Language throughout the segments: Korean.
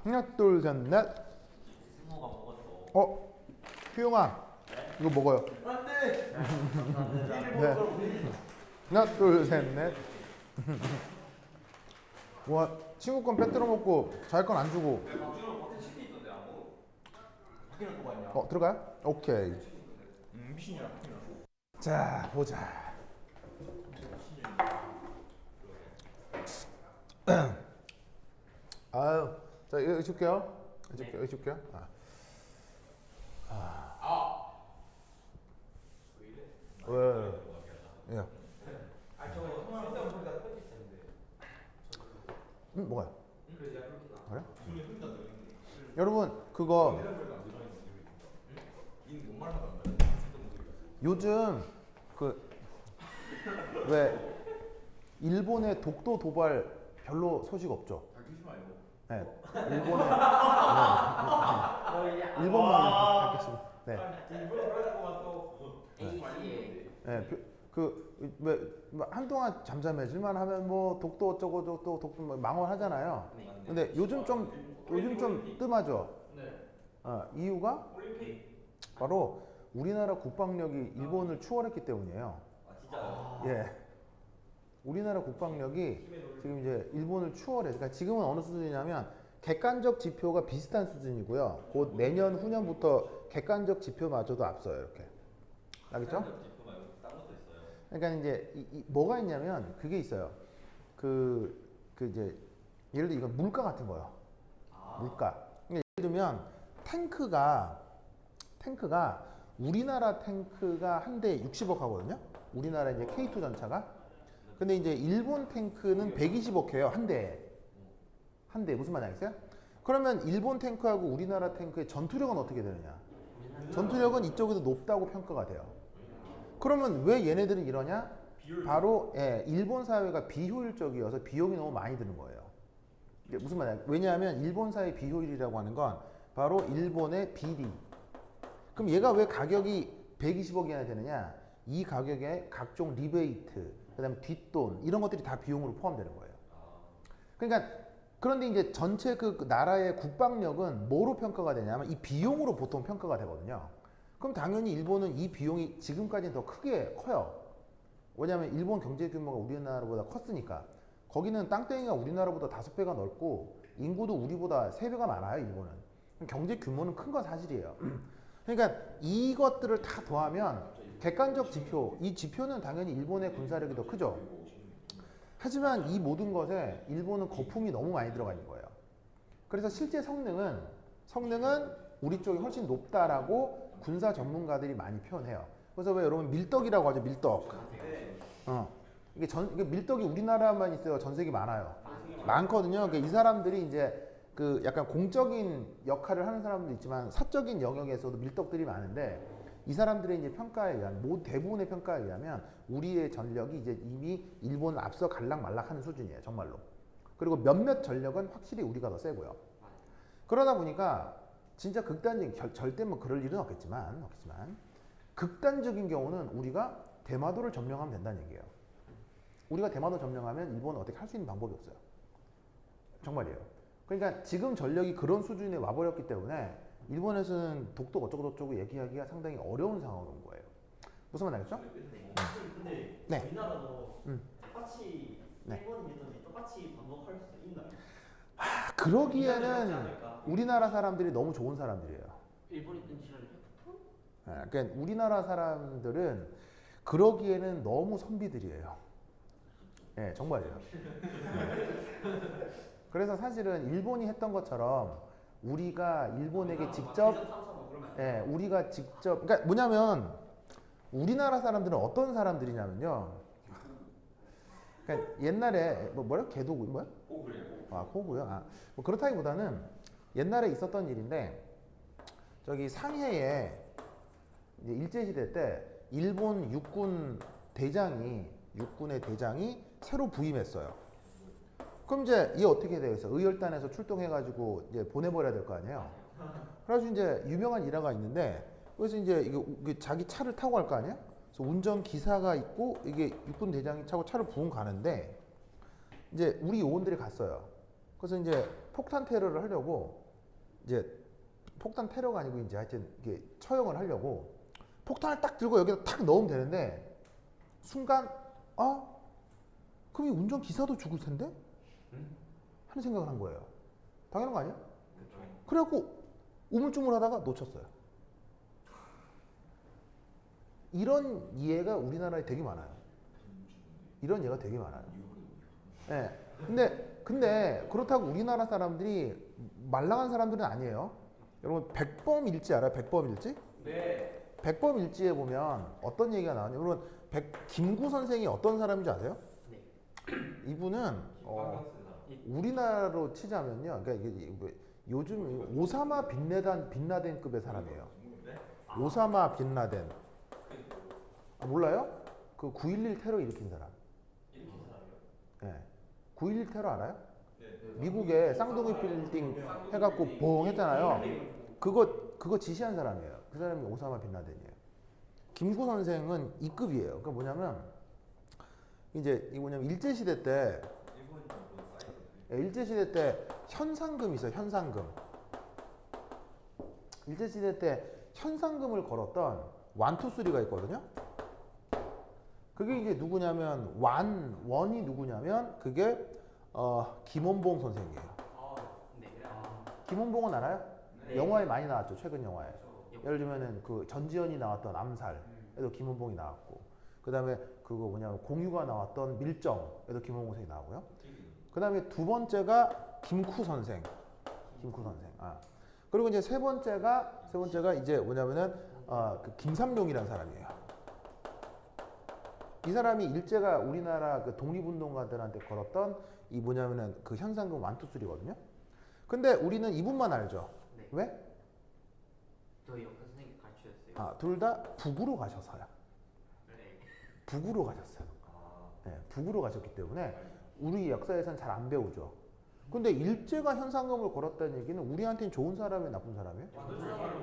하나, 둘, 셋, 넷. 승모가 먹었어. 휴영아, 이거 먹어요. 안돼. 네. 하나, 둘, 셋, 넷. 와, 친구 건 빼들어 먹고 자기 건 안 주고. 박준호 밖에 치킨 있던데 안 먹어? 밖에는 뭐가 있냐? 들어가요? 오케이. 미신이랑 밖에는. 자, 보자. 아유, 자, 이거 줄게요. 이거 줄게요. 왜? 예. 저거 쓸데없는 소리가 터질 텐데. 뭐가요? 그래서 내가 그렇게 나. 그래? 손이 흐린다 너. 여러분, 그거 요즘 왜 일본의 독도 도발 별로 소식 없죠? 네, 일본만 밝히시고. 네. 일본에 그러다가 또 네, 왜 한동안 잠잠해질만 하면 뭐 독도 어쩌고 저쩌고 독도 뭐 망언하잖아요. 근데 요즘 좀 뜸하죠. 이유가 올림픽. 바로 우리나라 국방력이 일본을 추월했기 때문이에요. 진짜. 예. 우리나라 국방력이 지금 이제 일본을 추월해. 그러니까 지금은 어느 수준이냐면 객관적 지표가 비슷한 수준이고요. 곧 내년 후년부터 객관적 지표마저도 앞서요. 이렇게. 알겠죠? 지표 말고 딴 것도 있어요. 그러니까 이제 뭐가 있냐면 그게 있어요. 이제 예를 들어 이건 물가 같은 거예요. 물가. 예를 들면 탱크가 우리나라 탱크가 한 대에 60억 하거든요. 우리나라 이제 K2 전차가. 근데 이제 일본 탱크는 120억 해요. 한 대에. 무슨 말인지 알겠어요? 그러면 일본 탱크하고 우리나라 탱크의 전투력은 어떻게 되느냐? 전투력은 이쪽에도 높다고 평가가 돼요. 그러면 왜 얘네들은 이러냐? 바로 일본 사회가 비효율적이어서 비용이 너무 많이 드는 거예요. 이게 무슨 말이야? 왜냐하면 일본 사회 비효율이라고 하는 건 바로 일본의 비리. 그럼 얘가 왜 가격이 120억이나 되느냐? 이 가격에 각종 리베이트, 그다음에 뒷돈 이런 것들이 다 비용으로 포함되는 거예요. 그러니까 그런데 이제 전체 그 나라의 국방력은 뭐로 평가가 되냐면 이 비용으로 보통 평가가 되거든요. 그럼 당연히 일본은 이 비용이 지금까지는 더 크게 커요. 왜냐하면 일본 경제 규모가 우리나라보다 컸으니까. 거기는 땅덩이가 우리나라보다 5배가 넓고 인구도 우리보다 3배가 많아요. 일본은. 경제 규모는 큰 건 사실이에요. 그러니까 이것들을 다 더하면 객관적 지표, 이 지표는 당연히 일본의 군사력이 더 크죠. 하지만 이 모든 것에 일본은 거품이 너무 많이 들어가 있는 거예요. 그래서 실제 성능은 우리 쪽이 훨씬 높다라고 군사 전문가들이 많이 표현해요. 그래서 왜 여러분 밀떡이라고 하죠, 밀떡. 이게 밀떡이 우리나라만 있어요? 전 세계 많아요. 많거든요. 그러니까 이 사람들이 이제 그 약간 공적인 역할을 하는 사람도 있지만 사적인 영역에서도 밀떡들이 많은데 이 사람들의 이제 평가에 의하면 대부분의 평가에 의하면 우리의 전력이 이제 이미 일본을 앞서 갈락말락하는 수준이에요, 정말로. 그리고 몇몇 전력은 확실히 우리가 더 세고요. 그러다 보니까 진짜 극단적인 절대 뭐 그럴 일은 없겠지만 극단적인 경우는 우리가 대마도를 점령하면 된다는 얘기예요. 우리가 대마도 점령하면 일본은 어떻게 할 수 있는 방법이 없어요. 정말이에요. 그러니까 지금 전력이 그런 수준에 와버렸기 때문에 일본에서는 독도 어쩌고 얘기하기가 상당히 어려운 상황으로 온 거예요. 무슨 말 알겠죠? 근데 네. 우리나라도 똑같이 일본이 했던지 똑같이 반복할 수 있나요? 그러기에는 우리나라 사람들이 너무 좋은 사람들이에요. 일본이 했던 지랄을 그러니까 우리나라 사람들은 그러기에는 너무 선비들이에요. 네, 정말이에요. 그래서 사실은 일본이 했던 것처럼 우리가 일본에게 직접, 우리가 직접, 그러니까 뭐냐면 우리나라 사람들은 어떤 사람들이냐면요. 그러니까 옛날에 뭐라 개도구 뭐야? 호구요. 호구요. 뭐 그렇다기보다는 옛날에 있었던 일인데 저기 상해에 이제 일제시대 때 일본 육군의 대장이 새로 부임했어요. 그럼 이제 이 어떻게 되겠어? 의열단에서 출동해가지고 이제 보내버려야 될 거 아니에요. 그래서 이제 유명한 일화가 있는데 그래서 이제 이게 자기 차를 타고 갈 거 아니에요? 그래서 운전 기사가 있고 이게 육군 대장이 차고 차를 부응 가는데 이제 우리 요원들이 갔어요. 그래서 이제 폭탄 테러를 하려고 이제 폭탄 테러가 아니고 이제 하여튼 이게 처형을 하려고 폭탄을 딱 들고 여기다 탁 넣으면 되는데 순간 그럼 이 운전 기사도 죽을 텐데 하는 생각을 한 거예요. 당연한 거 아니야? 그래갖고 우물쭈물하다가 놓쳤어요. 이런 예가 우리나라에 되게 많아요. 이런 예가 되게 많아요. 네. 근데 그렇다고 우리나라 사람들이 말랑한 사람들은 아니에요. 여러분 백범일지 알아요? 백범일지? 네. 백범일지에 보면 어떤 얘기가 나오냐? 여러분 김구 선생이 어떤 사람인지 아세요? 네. 이분은 우리나라로 치자면요. 그러니까 이게 요즘 오사마 빈라덴급의 사람이에요. 오사마 빈라덴. 몰라요? 그 9.11 테러 일으킨 사람. 일으킨 사람이요? 네. 9.11 테러 알아요? 네. 미국에 쌍둥이 빌딩 해갖고 봉 했잖아요. 그거 지시한 사람이에요. 그 사람이 오사마 빈라덴이에요. 김구 선생은 이 급이에요. 그러니까 뭐냐면 이제 이 뭐냐면 일제시대 때 현상금 있어요. 현상금. 일제시대 때 현상금을 걸었던 완투쓰리가 있거든요. 그게 이제 누구냐면 원이 누구냐면 그게 김원봉 선생이에요. 네. 김원봉은 알아요? 네. 영화에 많이 나왔죠. 최근 영화에. 그렇죠. 예를 들면은 그 전지현이 나왔던 암살에도 김원봉이 나왔고, 그 다음에 그거 뭐냐면 공유가 나왔던 밀정에도 김원봉 선생이 나오고요. 그 다음에 두 번째가 김쿠 선생. 그리고 이제 세 번째가 이제 뭐냐면은 그 김삼룡이라는 사람이에요. 이 사람이 일제가 우리나라 그 독립운동가들한테 걸었던 이 뭐냐면은 그 현상금 완투쓰리거든요. 근데 우리는 이분만 알죠. 네. 왜? 저희 옆에 선생님 가르쳐줬어요. 둘 다 북으로 가셔서요. 네. 북으로 가셨어요. 네, 북으로 가셨기 때문에 우리 역사에선 잘 안 배우죠. 근데 일제가 현상금을 걸었다는 얘기는 우리한테는 좋은 사람이에요, 나쁜 사람이에요?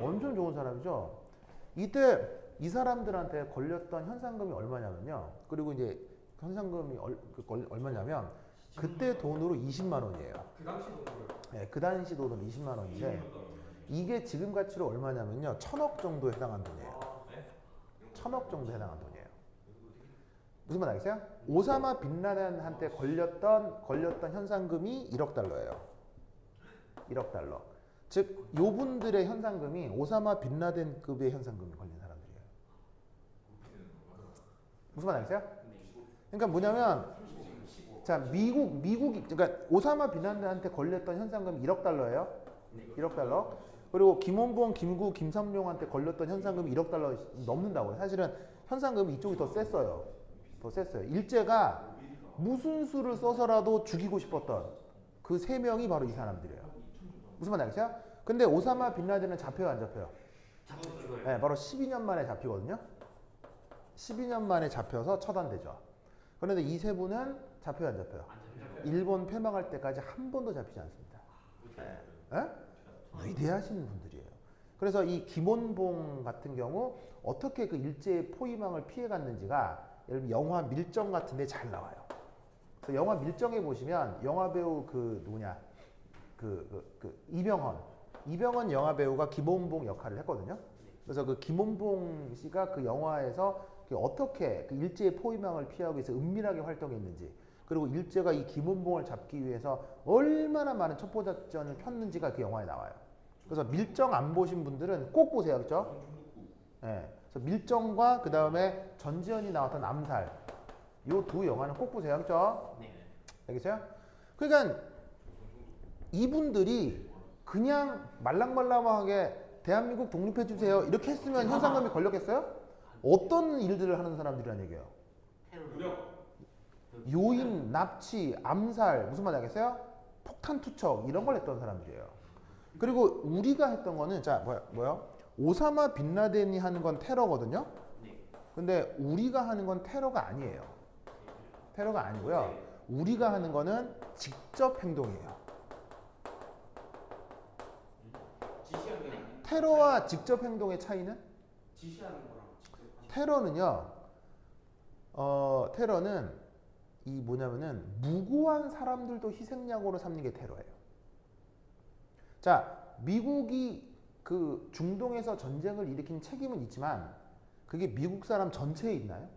완전 좋은 사람이죠. 이때 이 사람들한테 걸렸던 현상금이 얼마냐면요. 그리고 이제 현상금이 얼마냐면 그때 돈으로 20만 원이에요. 그 당시 돈으로요? 네, 그 당시 돈으로 20만 원인데 이게 지금 가치로 얼마냐면요. 1,000억 정도에 해당한 돈이에요. 1,000억 정도에 해당한 돈이에요. 무슨 말 알겠어요? 오사마 빈라덴한테 걸렸던 현상금이 1억 달러예요. 1억 달러. 즉 요분들의 현상금이 오사마 빈라덴급의 현상금이 걸린 사람들이에요. 무슨 말 알겠어요? 그러니까 뭐냐면 자 미국이 그러니까 오사마 빈라덴한테 걸렸던 현상금이 1억 달러예요. 1억 달러. 그리고 김원봉, 김구, 김삼룡한테 걸렸던 현상금이 1억 달러 넘는다고요. 사실은 현상금이 이쪽이 더 셌어요. 일제가 무슨 수를 써서라도 죽이고 싶었던 그 세 명이 바로 이 사람들이에요. 무슨 말 알겠어요? 근데 오사마 빈라덴은 잡혀요, 안 잡혀요? 잡혀요. 네, 바로 12년 만에 잡히거든요. 12년 만에 잡혀서 처단되죠. 그런데 이 세 분은 잡혀요, 안 잡혀요? 일본 패망할 때까지 한 번도 잡히지 않습니다. 위대하신 분들이에요. 그래서 이 김원봉 같은 경우 어떻게 그 일제의 포위망을 피해갔는지가 여러분 영화 밀정 같은 데 잘 나와요. 그래서 영화 밀정에 보시면 영화 배우 그 누구냐 이병헌 영화 배우가 김원봉 역할을 했거든요. 그래서 그 김원봉 씨가 그 영화에서 어떻게 그 일제의 포위망을 피하기 위해서 은밀하게 활동했는지, 그리고 일제가 이 김원봉을 잡기 위해서 얼마나 많은 첩보작전을 폈는지가 그 영화에 나와요. 그래서 밀정 안 보신 분들은 꼭 보세요, 그렇죠? 네. 그래서 밀정과 그 다음에 전지현이 나왔던 암살, 요 두 영화는 꼭 보세요, 그렇죠? 네. 알겠어요? 그러니까 이분들이 그냥 말랑말랑하게 대한민국 독립해 주세요 이렇게 했으면 현상금이 걸렸겠어요? 어떤 일들을 하는 사람들이란 얘기예요? 요인, 납치, 암살, 무슨 말 알겠어요? 폭탄 투척 이런 걸 했던 사람들이에요. 그리고 우리가 했던 거는 자 뭐야? 오사마 빈라덴이 하는 건 테러거든요. 근데 우리가 하는 건 테러가 아니에요. 테러가 아니고요. 우리가 하는 거는 직접 행동이에요. 지시하는 게 테러와 직접 행동의 차이는? 지시하는 거랑 직접 테러는요. 테러는 이 뭐냐면은 무고한 사람들도 희생양으로 삼는 게 테러예요. 자, 미국이 그 중동에서 전쟁을 일으킨 책임은 있지만 그게 미국 사람 전체에 있나요?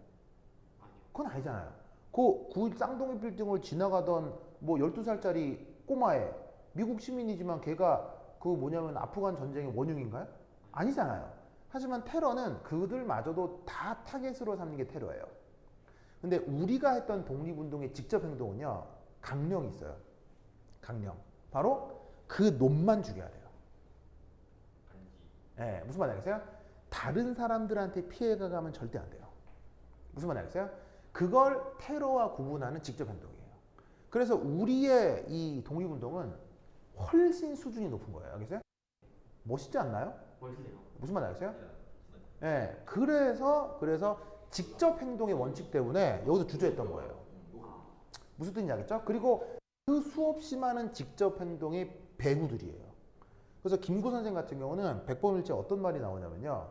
그건 아니잖아요. 그 9일 쌍둥이 빌딩을 지나가던 뭐 12살짜리 꼬마애 미국 시민이지만 걔가 그 뭐냐면 아프간 전쟁의 원흉인가요? 아니잖아요. 하지만 테러는 그들마저도 다 타겟으로 삼는 게 테러예요. 근데 우리가 했던 독립운동의 직접 행동은요. 강령이 있어요. 강령. 바로 그 놈만 죽여야 돼요. 예, 무슨 말인지 알겠어요? 다른 사람들한테 피해가 가면 절대 안 돼요. 무슨 말인지 알겠어요? 그걸 테러와 구분하는 직접 행동이에요. 그래서 우리의 이 독립운동은 훨씬 수준이 높은 거예요. 알겠어요? 멋있지 않나요? 멋있네요. 무슨 말인지 알겠어요? 예, 그래서 직접 행동의 원칙 때문에 여기서 주저했던 거예요. 무슨 뜻인지 알겠죠? 그리고 그 수없이 많은 직접 행동의 배후들이에요. 그래서 김구 선생 같은 경우는 백범일체 어떤 말이 나오냐면요.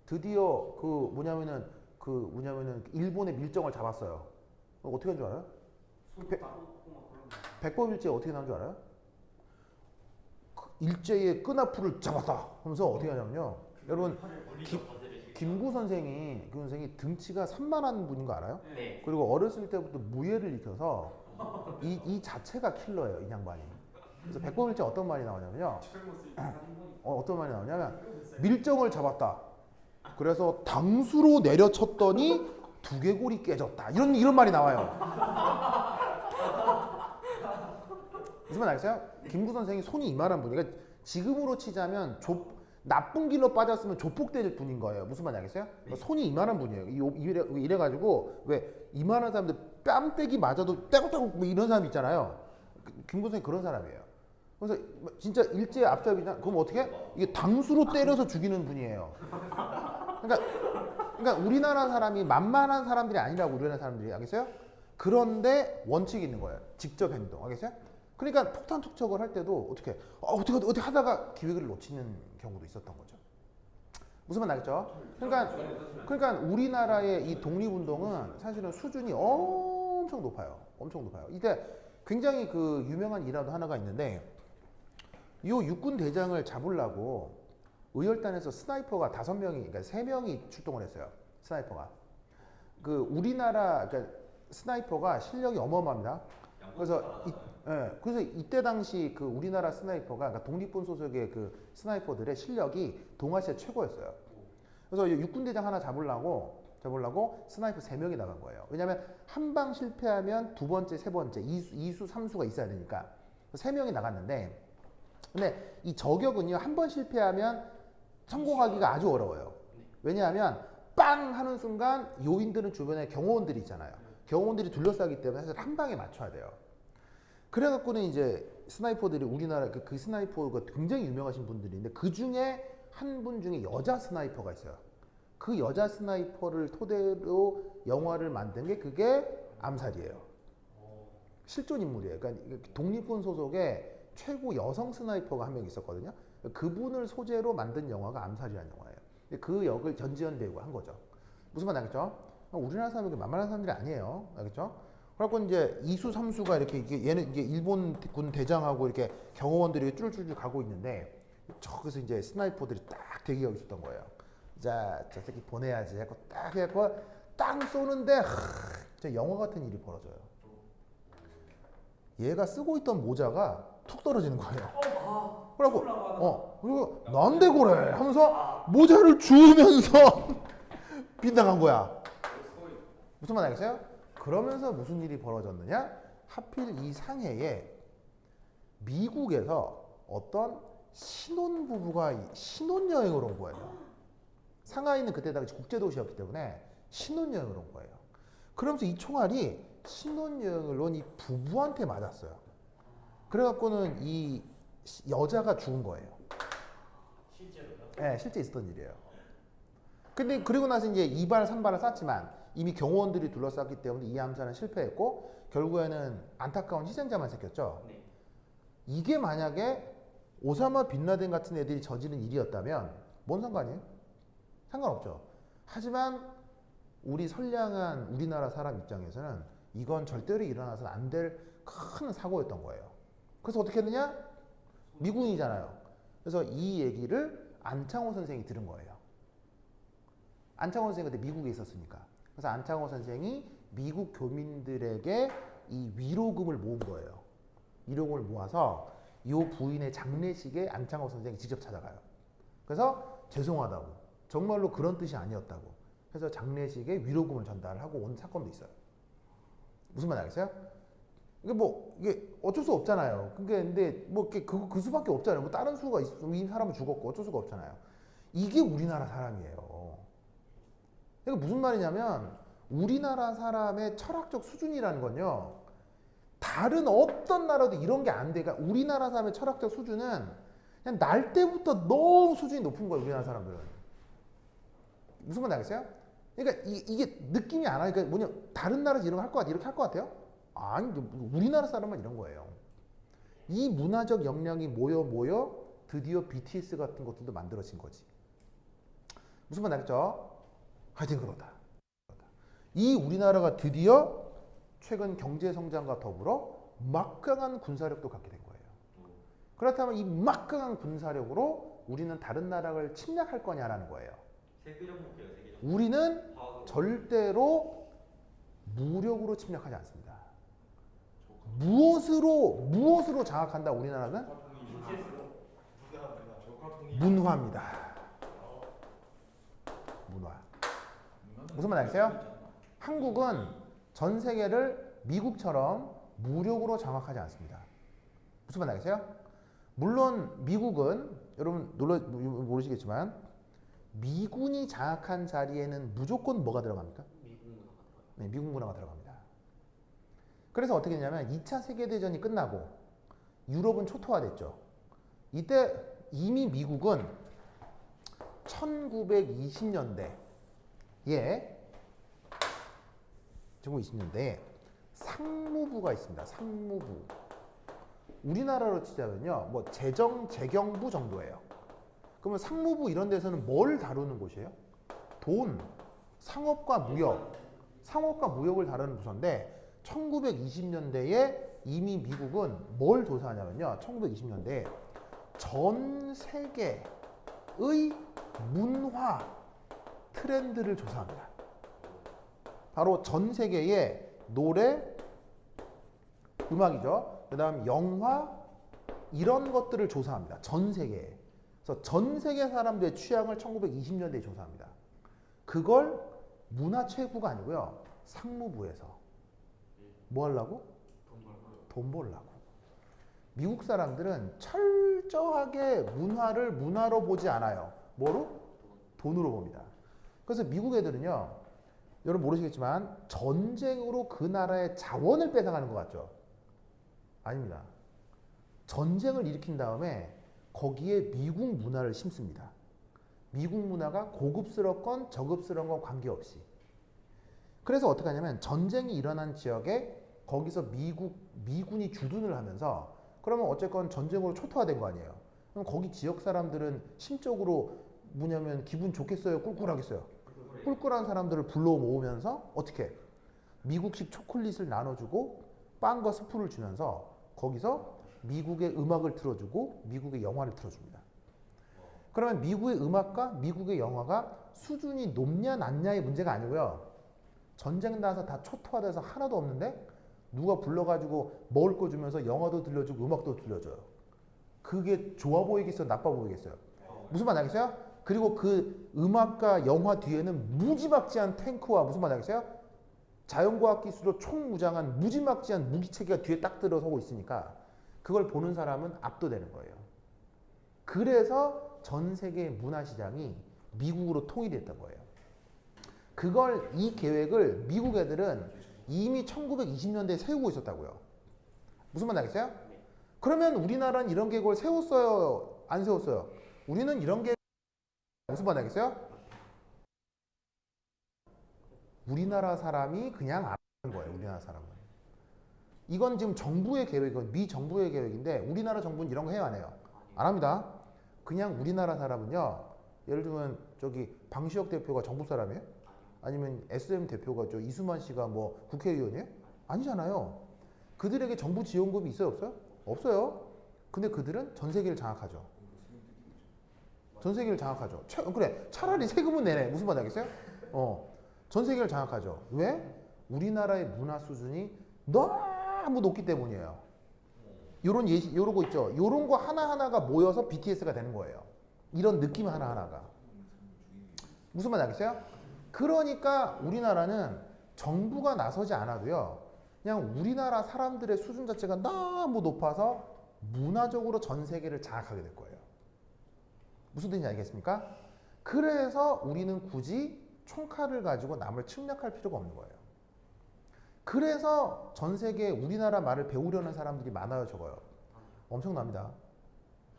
드디어 그 뭐냐면은 일본의 밀정을 잡았어요. 어떻게 한 줄 알아요? 백범일체 어떻게 나온 줄 알아요? 일제의 끈앞풀을 잡았다 하면서 어떻게 하냐면요. 여러분 김구 선생이 그 선생이 등치가 산만한 분인 거 알아요? 네. 그리고 어렸을 때부터 무예를 익혀서 이 자체가 킬러예요, 이 양반이. 그래서 백범일체 어떤 말이 나오냐면요. 어떤 말이 나오냐면 밀정을 잡았다. 그래서 당수로 내려쳤더니 두개골이 깨졌다. 이런 말이 나와요. 무슨 말 알겠어요? 김구 선생이 손이 이만한 분이니까 지금으로 치자면 나쁜 길로 빠졌으면 조폭될 분인 거예요. 무슨 말인지 알겠어요? 그러니까 손이 이만한 분이에요. 이래가지고 왜 이만한 사람들 뺨때기 맞아도 떼고떼고 뭐 이런 사람 있잖아요. 김구 선생이 그런 사람이에요. 그래서 진짜 일제 앞잡이잖아. 그럼 어떻게? 이게 당수로 때려서 죽이는 분이에요. 그러니까 우리나라 사람이 만만한 사람들이 아니라고 우리나라 사람들이 알겠어요? 그런데 원칙이 있는 거예요. 직접 행동. 알겠어요? 그러니까 폭탄 투척을 할 때도 어떻게 하다가 기회를 놓치는 경우도 있었던 거죠. 무슨 말 알겠죠? 그러니까 우리나라의 이 독립운동은 사실은 수준이 엄청 높아요. 엄청 높아요. 이때 굉장히 그 유명한 일화도 하나가 있는데 이 육군 대장을 잡으려고 의열단에서 스나이퍼가 5명이, 그러니까 3명이 출동을 했어요. 스나이퍼가. 그 우리나라 그러니까 스나이퍼가 실력이 어마어마합니다. 그래서 이때 당시 그 우리나라 스나이퍼가 그러니까 독립군 소속의 그 스나이퍼들의 실력이 동아시아 최고였어요. 그래서 육군 대장 하나 잡으려고 스나이퍼 3명이 나간 거예요. 왜냐하면 한 방 실패하면 두 번째, 세 번째, 2수, 3수가 있어야 되니까 3명이 나갔는데 근데 이 저격은요 한 번 실패하면 성공하기가 아주 어려워요. 왜냐하면 빵 하는 순간 요인들은 주변에 경호원들이 있잖아요. 경호원들이 둘러싸기 때문에 사실 한 방에 맞춰야 돼요. 그래갖고는 이제 스나이퍼들이 우리나라 그 스나이퍼가 굉장히 유명하신 분들인데 그 중에 한 분 중에 여자 스나이퍼가 있어요. 그 여자 스나이퍼를 토대로 영화를 만든 게 그게 암살이에요. 실존 인물이에요. 그러니까 독립군 소속의 최고 여성 스나이퍼가 한 명 있었거든요. 그분을 소재로 만든 영화가 암살이라는 영화예요. 그 역을 전지현 배우가 한 거죠. 무슨 말 알겠죠? 우리나라 사람이 만만한 사람들이 아니에요. 알겠죠? 그래갖고 이제 2수, 3수가 이렇게 얘는 이제 일본 군 대장하고 이렇게 경호원들이 쭈르쭈르 가고 있는데 저기서 이제 스나이퍼들이 딱 대기하고 있었던 거예요. 자, 저 새끼 보내야지 하고 딱 해갖고 땅 쏘는데 진짜 영화 같은 일이 벌어져요. 얘가 쓰고 있던 모자가 툭 떨어지는 거예요. 그리고 난데 그래 하면서 모자를 주우면서 빗나간 거야. 무슨 말 알겠어요? 그러면서 무슨 일이 벌어졌느냐? 하필 이 상해에 미국에서 어떤 신혼부부가 신혼여행을 온 거예요. 상하이는 그때 당시 국제도시였기 때문에 신혼여행을 온 거예요. 그러면서 이 총알이 신혼여행을 온 이 부부한테 맞았어요. 그래갖고는 이 여자가 죽은 거예요. 실제로요? 네, 실제 있었던 일이에요. 근데 그리고 나서 이제 2발, 3발을 쐈지만 이미 경호원들이 둘러쌌기 때문에 이 암살은 실패했고 결국에는 안타까운 희생자만 생겼죠. 네. 이게 만약에 오사마 빈라덴 같은 애들이 저지른 일이었다면 뭔 상관이에요? 상관없죠. 하지만 우리 선량한 우리나라 사람 입장에서는 이건 절대로 일어나서는 안 될 큰 사고였던 거예요. 그래서 어떻게 했느냐? 미군이잖아요. 그래서 이 얘기를 안창호 선생이 들은 거예요. 안창호 선생이 그때 미국에 있었으니까. 그래서 안창호 선생이 미국 교민들에게 이 위로금을 모은 거예요. 위로금을 모아서 이 부인의 장례식에 안창호 선생이 직접 찾아가요. 그래서 죄송하다고, 정말로 그런 뜻이 아니었다고 해서 장례식에 위로금을 전달하고 온 사건도 있어요. 무슨 말 알겠어요? 이게 어쩔 수 없잖아요. 근데 뭐 그 수밖에 없잖아요. 뭐 다른 수가 있으면 이 사람은 죽었고 어쩔 수가 없잖아요. 이게 우리나라 사람이에요. 그러니까 무슨 말이냐면 우리나라 사람의 철학적 수준이라는 건요, 다른 어떤 나라도 이런 게 안 돼. 그러니까 우리나라 사람의 철학적 수준은 그냥 날 때부터 너무 수준이 높은 거예요. 우리나라 사람들은. 무슨 말 알겠어요? 그러니까 이게 느낌이 안 와요. 그러니까 뭐냐, 다른 나라에서 이런 거 할 것 같아, 이렇게 할 것 같아요? 아니, 우리나라 사람만 이런 거예요. 이 문화적 역량이 모여 드디어 BTS 같은 것들도 만들어진 거지. 무슨 말 알겠죠? 하여튼 그러다. 이 우리나라가 드디어 최근 경제 성장과 더불어 막강한 군사력도 갖게 된 거예요. 그렇다면 이 막강한 군사력으로 우리는 다른 나라를 침략할 거냐라는 거예요. 세계적 목표예요, 세계적. 우리는 절대로 무력으로 침략하지 않습니다. 무엇으로 장악한다 우리나라는? 문화입니다. 문화. 무슨 말 알겠어요? 한국은 전 세계를 미국처럼 무력으로 장악하지 않습니다. 무슨 말 알겠어요? 물론 미국은 여러분 모르시겠지만 미군이 장악한 자리에는 무조건 뭐가 들어갑니까? 네, 미국 문화가 들어갑니다. 그래서 어떻게 됐냐면 2차 세계대전이 끝나고 유럽은 초토화됐죠. 이때 이미 미국은 1920년대에 1920년대에 상무부가 있습니다. 상무부. 우리나라로 치자면요, 뭐 재경부 정도예요. 그러면 상무부 이런 데서는 뭘 다루는 곳이에요? 돈, 상업과 무역을 다루는 부서인데 1920년대에 이미 미국은 뭘 조사하냐면요, 1920년대에 전 세계의 문화 트렌드를 조사합니다. 바로 전 세계의 노래, 음악이죠. 그 다음 영화, 이런 것들을 조사합니다. 전 세계에. 그래서 전 세계 사람들의 취향을 1920년대에 조사합니다. 그걸 문화체육부가 아니고요, 상무부에서 뭐 하려고? 돈 벌라고. 미국 사람들은 철저하게 문화를 문화로 보지 않아요. 뭐로? 돈으로 봅니다. 그래서 미국 애들은요, 여러분 모르시겠지만 전쟁으로 그 나라의 자원을 뺏어가는 것 같죠? 아닙니다. 전쟁을 일으킨 다음에 거기에 미국 문화를 심습니다. 미국 문화가 고급스럽건 저급스러운 건 관계없이. 그래서 어떻게 하냐면 전쟁이 일어난 지역에 거기서 미군이 주둔을 하면서, 그러면 어쨌건 전쟁으로 초토화된 거 아니에요. 그럼 거기 지역 사람들은 심적으로 뭐냐면 기분 좋겠어요? 꿀꿀하겠어요? 꿀꿀한 사람들을 불러 모으면서 어떻게? 미국식 초콜릿을 나눠주고 빵과 스프를 주면서 거기서 미국의 음악을 틀어주고 미국의 영화를 틀어줍니다. 그러면 미국의 음악과 미국의 영화가 수준이 높냐 낮냐의 문제가 아니고요, 전쟁 나서 다 초토화돼서 하나도 없는데 누가 불러가지고 먹을 거 주면서 영화도 들려주고 음악도 들려줘요. 그게 좋아 보이겠어요? 나빠 보이겠어요? 무슨 말 알겠어요? 그리고 그 음악과 영화 뒤에는 무지막지한 탱크와 무슨 말 알겠어요? 자연과학 기술로 총무장한 무지막지한 무기체계가 뒤에 딱 들어서고 있으니까 그걸 보는 사람은 압도되는 거예요. 그래서 전 세계 문화시장이 미국으로 통일됐던 거예요. 이 계획을 미국 애들은 이미 1920년대에 세우고 있었다고요. 무슨 말 알겠어요? 그러면 우리나라는 이런 계획을 세웠어요? 안 세웠어요? 우리는 이런 계획 무슨 말 알겠어요? 우리나라 사람이 그냥 안 하는 거예요. 우리나라 사람은. 이건 지금 정부의 계획은 미 정부의 계획인데 우리나라 정부는 이런 거 해요, 안 해요? 안 합니다. 그냥 우리나라 사람은요, 예를 들면 저기 방시혁 대표가 정부 사람이에요? 아니면 SM 대표가 저 이수만 씨가 뭐 국회의원이에요? 아니잖아요. 그들에게 정부 지원금이 있어요, 없어요? 없어요. 근데 그들은 전 세계를 장악하죠. 전 세계를 장악하죠. 그래, 차라리 세금은 내네. 무슨 말 하겠어요? 전 세계를 장악하죠. 왜? 우리나라의 문화 수준이 너무 높기 때문이에요. 요런 예시, 요런 거 있죠. 요런 거 하나하나가 모여서 BTS가 되는 거예요. 이런 느낌 하나하나가. 무슨 말 알겠어요? 그러니까 우리나라는 정부가 나서지 않아도요. 그냥 우리나라 사람들의 수준 자체가 너무 높아서 문화적으로 전 세계를 장악하게 될 거예요. 무슨 뜻인지 알겠습니까? 그래서 우리는 굳이 총칼을 가지고 남을 침략할 필요가 없는 거예요. 그래서 전 세계에 우리나라 말을 배우려는 사람들이 많아요, 적어요. 엄청납니다.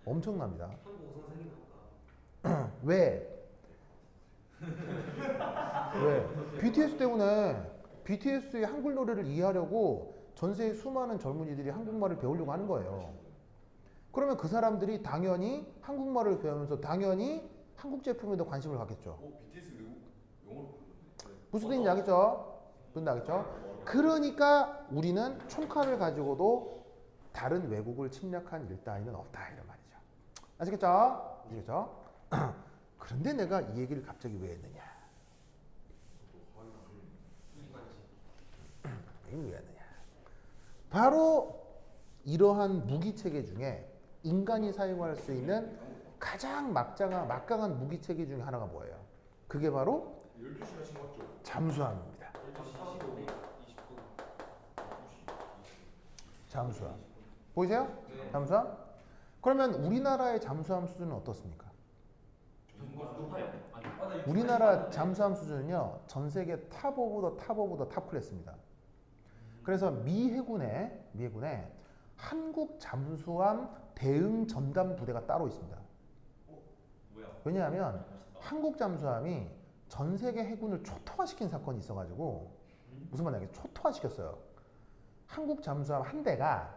엄청납니다. 한국 우선 생긴 것보다. 왜? 왜? BTS 때문에 BTS의 한글 노래를 이해하려고 전 세계 수많은 젊은이들이 한국말을 배우려고 하는 거예요. 그러면 그 사람들이 당연히 한국말을 배우면서 당연히 한국 제품에도 관심을 갖겠죠. BTS 영어로 부르는데. 무슨 뜻인지 알겠죠? 무슨 뜻인지 알겠죠? 그러니까 우리는 총칼을 가지고도 다른 외국을 침략한 일단위는 없다 이런 말이죠. 아시겠죠? 아시겠죠? 그런데 내가 이 얘기를 갑자기 왜 했느냐? 왜 했느냐? 바로 이러한 무기 체계 중에 인간이 사용할 수 있는 가장 막강한 무기 체계 중에 하나가 뭐예요? 그게 바로 12시간 신고했죠. 잠수함입니다. 12시 20분. 잠수함. 보이세요? 네. 잠수함? 그러면 우리나라의 잠수함 수준은 어떻습니까? 높아요. 우리나라 잠수함 수준은요, 전 세계 탑 오브 더 탑 클래스입니다. 그래서 미 해군에 한국 잠수함 대응 전담 부대가 따로 있습니다. 뭐야? 왜냐하면 한국 잠수함이 전 세계 해군을 초토화시킨 사건이 있어가지고 무슨 말이냐, 초토화시켰어요. 한국 잠수함 한 대가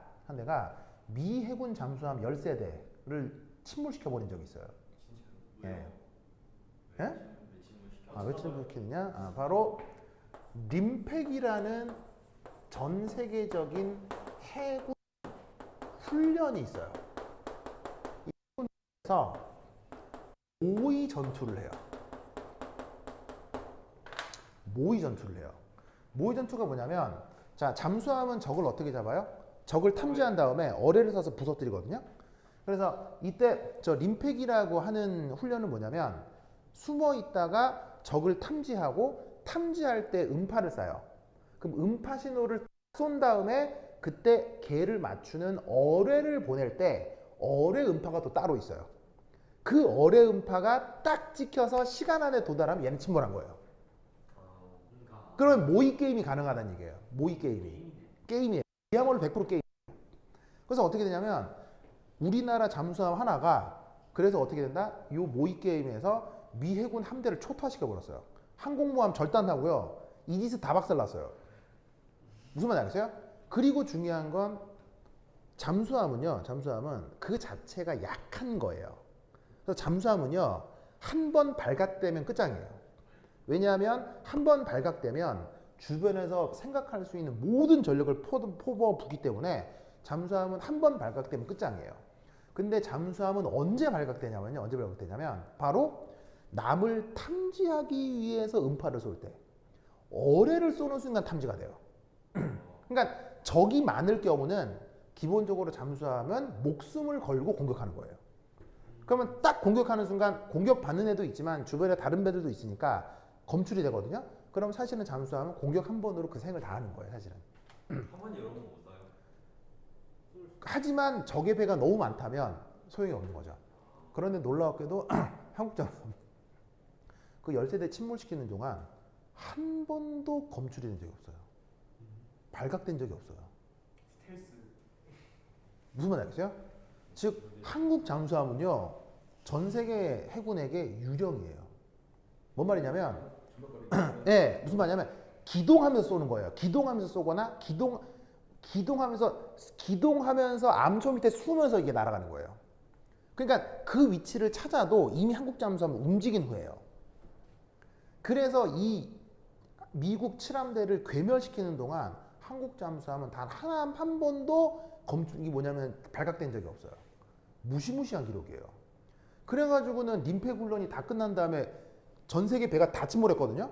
미 해군 잠수함 13대를 침몰시켜 버린 적이 있어요. 예. 예? 왜 침몰시켰느냐? 바로 림팩이라는 전 세계적인 해군 훈련이 있어요. 이 훈련에서 모의 전투를 해요. 모의 전투가 뭐냐면, 자, 잠수함은 적을 어떻게 잡아요? 적을 탐지한 다음에 어뢰를 쏴서 부서뜨리거든요. 그래서 이때 저 림팩이라고 하는 훈련은 뭐냐면, 숨어 있다가 적을 탐지하고 탐지할 때 음파를 쏴요. 그럼 음파 신호를 쏜 다음에 그때 걔를 맞추는 어뢰를 보낼 때 어뢰 음파가 또 따로 있어요. 그 어뢰 음파가 딱 찍혀서 시간 안에 도달하면 얘는 침몰한 거예요. 그러면 모의 게임이 가능하다는 얘기예요. 모의 게임이에요. 그야말로 100% 게임. 그래서 어떻게 되냐면 우리나라 잠수함 하나가 그래서 어떻게 된다? 이 모의 게임에서 미 해군 함대를 초토화시켜 버렸어요. 항공모함 절단하고요. 이지스 다 박살났어요. 무슨 말인지 알겠어요? 그리고 중요한 건 잠수함은 그 자체가 약한 거예요. 그래서 잠수함은요, 한 번 발각되면 끝장이에요. 왜냐하면 한 번 발각되면 주변에서 생각할 수 있는 모든 전력을 퍼부기 때문에 잠수함은 한 번 발각되면 끝장이에요. 근데 잠수함은 언제 발각되냐면 바로 남을 탐지하기 위해서 음파를 쏠 때, 어뢰를 쏘는 순간 탐지가 돼요. 그러니까 적이 많을 경우는 기본적으로 잠수함은 목숨을 걸고 공격하는 거예요. 그러면 딱 공격하는 순간 공격받는 애도 있지만 주변에 다른 배들도 있으니까 검출이 되거든요. 그럼 사실은 잠수함은 공격 한 번으로 그 생을 다 하는 거예요, 사실은. 한 번에 여러 번못 쏴요. 하지만 적의 배가 너무 많다면 소용이 없는 거죠. 그런데 놀라웠게도 한국 잠수함 그 13대 침몰시키는 동안 한 번도 검출이 된 적이 없어요. 발각된 적이 없어요. 스텔스. 무슨 말인지 알겠어요? 즉 한국 잠수함은요, 전 세계 해군에게 유령이에요. 뭔 말이냐면 네, 무슨 말이냐면 기동하면서 쏘는 거예요. 기동하면서 쏘거나 기동하면서 암초 밑에 숨으면서 이게 날아가는 거예요. 그러니까 그 위치를 찾아도 이미 한국 잠수함은 움직인 후에요. 그래서 이 미국 칠함대를 괴멸시키는 동안 한국 잠수함은 단 한 번도 이게 뭐냐면 발각된 적이 없어요. 무시무시한 기록이에요. 그래가지고는 림페군론이 다 끝난 다음에 전 세계 배가 다 침몰했거든요.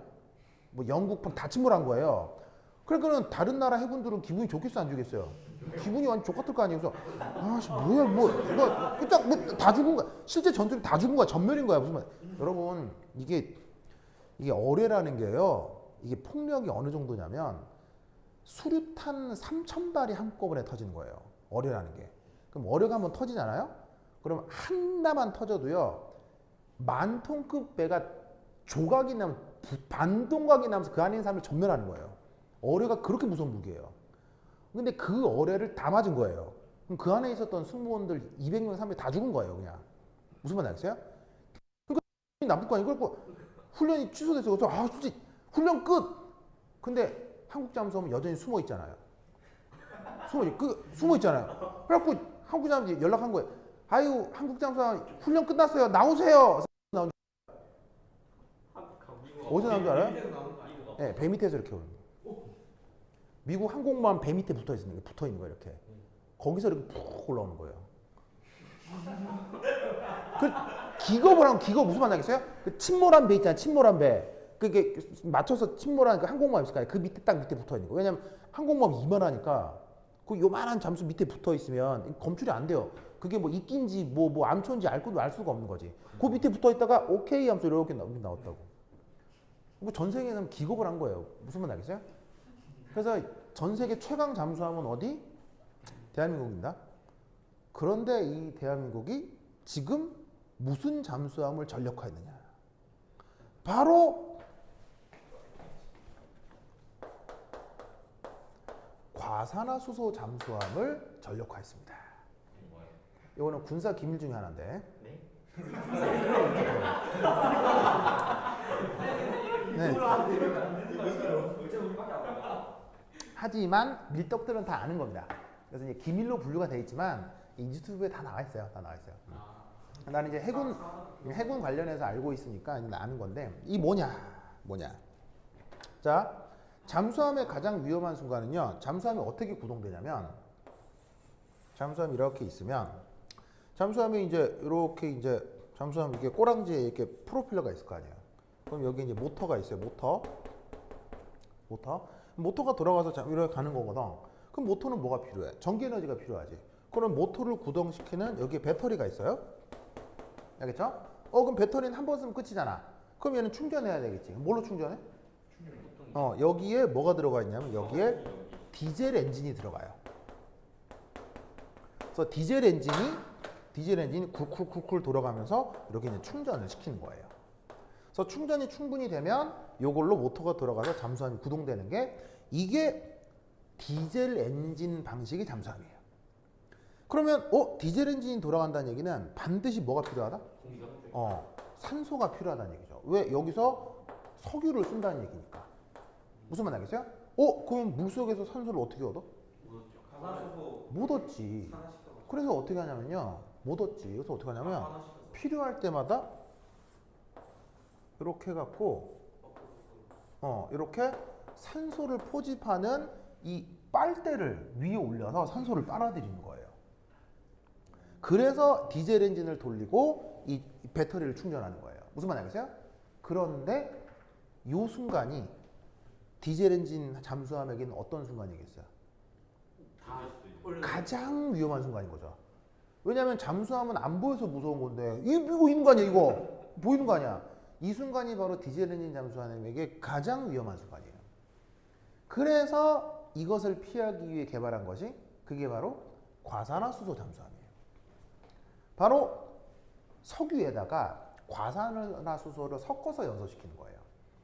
뭐 영국판 다 침몰한 거예요. 그러니까는 다른 나라 해군들은 기분이 좋겠어 안 좋겠어요? 기분이 완전 족같을 거 아니에요. 그래서 아씨 뭐야 뭐다 죽은 거야. 실제 전투를 다 죽은 거야. 전멸인 거야. 무슨 말? 여러분 이게 어뢰라는 게요. 이게 폭력이 어느 정도냐면 수류탄 3,000발이 한꺼번에 터지는 거예요. 어뢰라는 게. 그럼 어뢰가 한번 터지잖아요. 그럼 하나만 터져도요. 10,000톤급 배가 조각이 나면 반동각이 나면서 그 안에 있는 사람을 전멸하는 거예요. 어뢰가 그렇게 무서운 무기예요. 근데 그 어뢰를 다 맞은 거예요. 그럼 그 안에 있었던 승무원들 200명, 300명 다 죽은 거예요, 그냥. 무슨 말 알겠어요? 그러니까 나쁠 거 아니에요. 그래서 훈련이 취소돼서 그래서 솔직히 훈련 끝. 근데 한국 잠수함은 여전히 숨어 있잖아요. 숨어 있잖아요. 그래갖고 한국 잠수함이 연락한 거예요. 아유, 한국 잠수함 훈련 끝났어요. 나오세요. 어디서 나온 줄 알아요? 네, 배 밑에서 이렇게 오는 거예요. 미국 항공모함 배 밑에 붙어 있는 거예요, 이렇게. 거기서 이렇게 푹 올라오는 거예요. 기겁을 하면 기겁 무슨 말 나겠어요? 그 침몰한 배 있잖아요, 침몰한 배. 그게 맞춰서 침몰한 그 항공모함 있을 거아요. 그 밑에 딱 밑에 붙어 있는 거예요. 왜냐면 항공모함이 이만하니까 그 요만한 잠수 밑에 붙어 있으면 검출이 안 돼요. 그게 뭐 이끼인지 뭐 암초인지 알 수가 없는 거지. 그 밑에 붙어 있다가 오케이 하면서 이렇게 나왔다고. 전 세계에서는 기겁을 한 거예요. 무슨 말 알겠어요? 그래서 전 세계 최강 잠수함은 어디? 대한민국입니다. 그런데 이 대한민국이 지금 무슨 잠수함을 전력화했느냐? 바로 과산화수소 잠수함을 전력화했습니다. 이거는 군사 기밀 중에 하나인데. 네? 네. 하지만 밀떡들은 다 아는 겁니다. 그래서 이제 기밀로 분류가 되어 있지만 유튜브에 다 나와 있어요. 다 나와 있어요. 나는 이제 해군 관련해서 알고 있으니까 아는 건데 이 뭐냐? 자, 잠수함의 가장 위험한 순간은요. 잠수함이 어떻게 구동되냐면 잠수함이 이렇게 있으면 잠수함이 이제 잠수함 이게 꼬랑지에 이렇게 프로펠러가 있을 거 아니에요. 그럼 여기 이제 모터가 있어요. 모터가 들어가서 이렇게 가는 거거든. 그럼 모터는 뭐가 필요해? 전기 에너지가 필요하지. 그럼 모터를 구동시키는 여기에 배터리가 있어요. 알겠죠? 그럼 배터리는 한 번 쓰면 끝이잖아. 그럼 얘는 충전해야 되겠지. 뭘로 충전해? 여기에 뭐가 들어가 있냐면 여기에 디젤 엔진이 들어가요. 그래서 디젤 엔진이 쿨쿨쿨쿨 돌아가면서 이렇게 이제 충전을 시키는 거예요. 그래서 충전이 충분히 되면 이걸로 모터가 들어가서 잠수함이 구동되는 게 이게 디젤 엔진 방식의 잠수함이에요. 그러면 디젤 엔진이 돌아간다는 얘기는 반드시 뭐가 필요하다? 산소가 필요하다는 얘기죠. 왜? 여기서 석유를 쓴다는 얘기니까. 무슨 말 알겠어요? 그럼 물속에서 산소를 어떻게 얻어? 못 얻지. 그래서 어떻게 하냐면요. 못 얻지. 그래서 어떻게 하냐면 필요할 때마다 이렇게 해갖고 이렇게 산소를 포집하는 이 빨대를 위에 올려서 산소를 빨아들이는 거예요. 그래서 디젤 엔진을 돌리고 이 배터리를 충전하는 거예요. 무슨 말 알겠어요? 그런데 이 순간이 디젤 엔진 잠수함에게는 어떤 순간이겠어요? 가장 위험한 순간인 거죠. 왜냐하면 잠수함은 안 보여서 무서운 건데 이거 보이는 거 아니야? 이거 보이는 거 아니야? 이 순간이 바로 디젤 엔진 잠수함에게 가장 위험한 순간이에요. 그래서 이것을 피하기 위해 개발한 것이 그게 바로 과산화수소 잠수함이에요. 바로 석유에다가 과산화수소를 섞어서 연소시키는 거예요.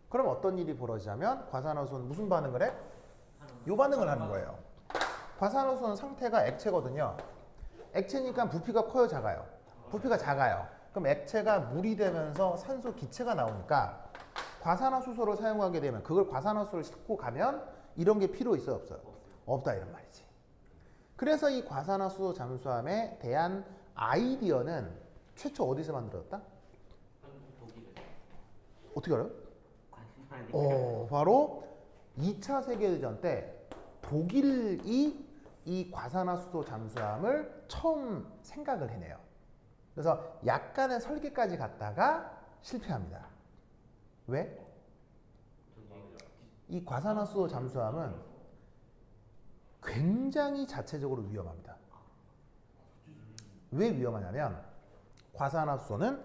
그럼 어떤 일이 벌어지냐면 과산화수소는 무슨 반응을 해? 이 반응을 하는 거예요. 과산화수소는 상태가 액체거든요. 액체니까 부피가 커요, 작아요? 부피가 작아요. 그럼 액체가 물이 되면서 산소 기체가 나오니까 과산화수소를 사용하게 되면 그걸 과산화수소를 싣고 가면 이런 게 필요 있어요, 없어요? 없다 이런 말이지. 그래서 이 과산화수소 잠수함에 대한 아이디어는 최초 어디서 만들어졌다? 어떻게 알아요? 바로 2차 세계대전 때 독일이 이 과산화수소 잠수함을 처음 생각을 해내요. 그래서 약간의 설계까지 갔다가 실패합니다. 왜? 이 과산화수소 잠수함은 굉장히 자체적으로 위험합니다. 왜 위험하냐면 과산화수소는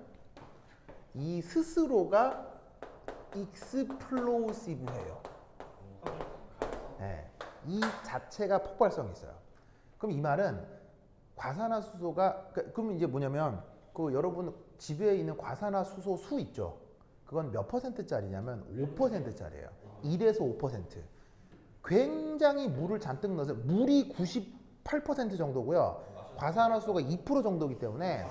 이 스스로가 익스플로시브해요. 네, 이 자체가 폭발성이 있어요. 그럼 이 말은 과산화수소가 그럼 이제 뭐냐면 그 여러분 집에 있는 과산화수소 수 있죠. 그건 몇 퍼센트짜리냐면 5%짜리예요. 1에서 5%. 굉장히 물을 잔뜩 넣어서 물이 98% 정도고요. 과산화수소가 2% 정도이기 때문에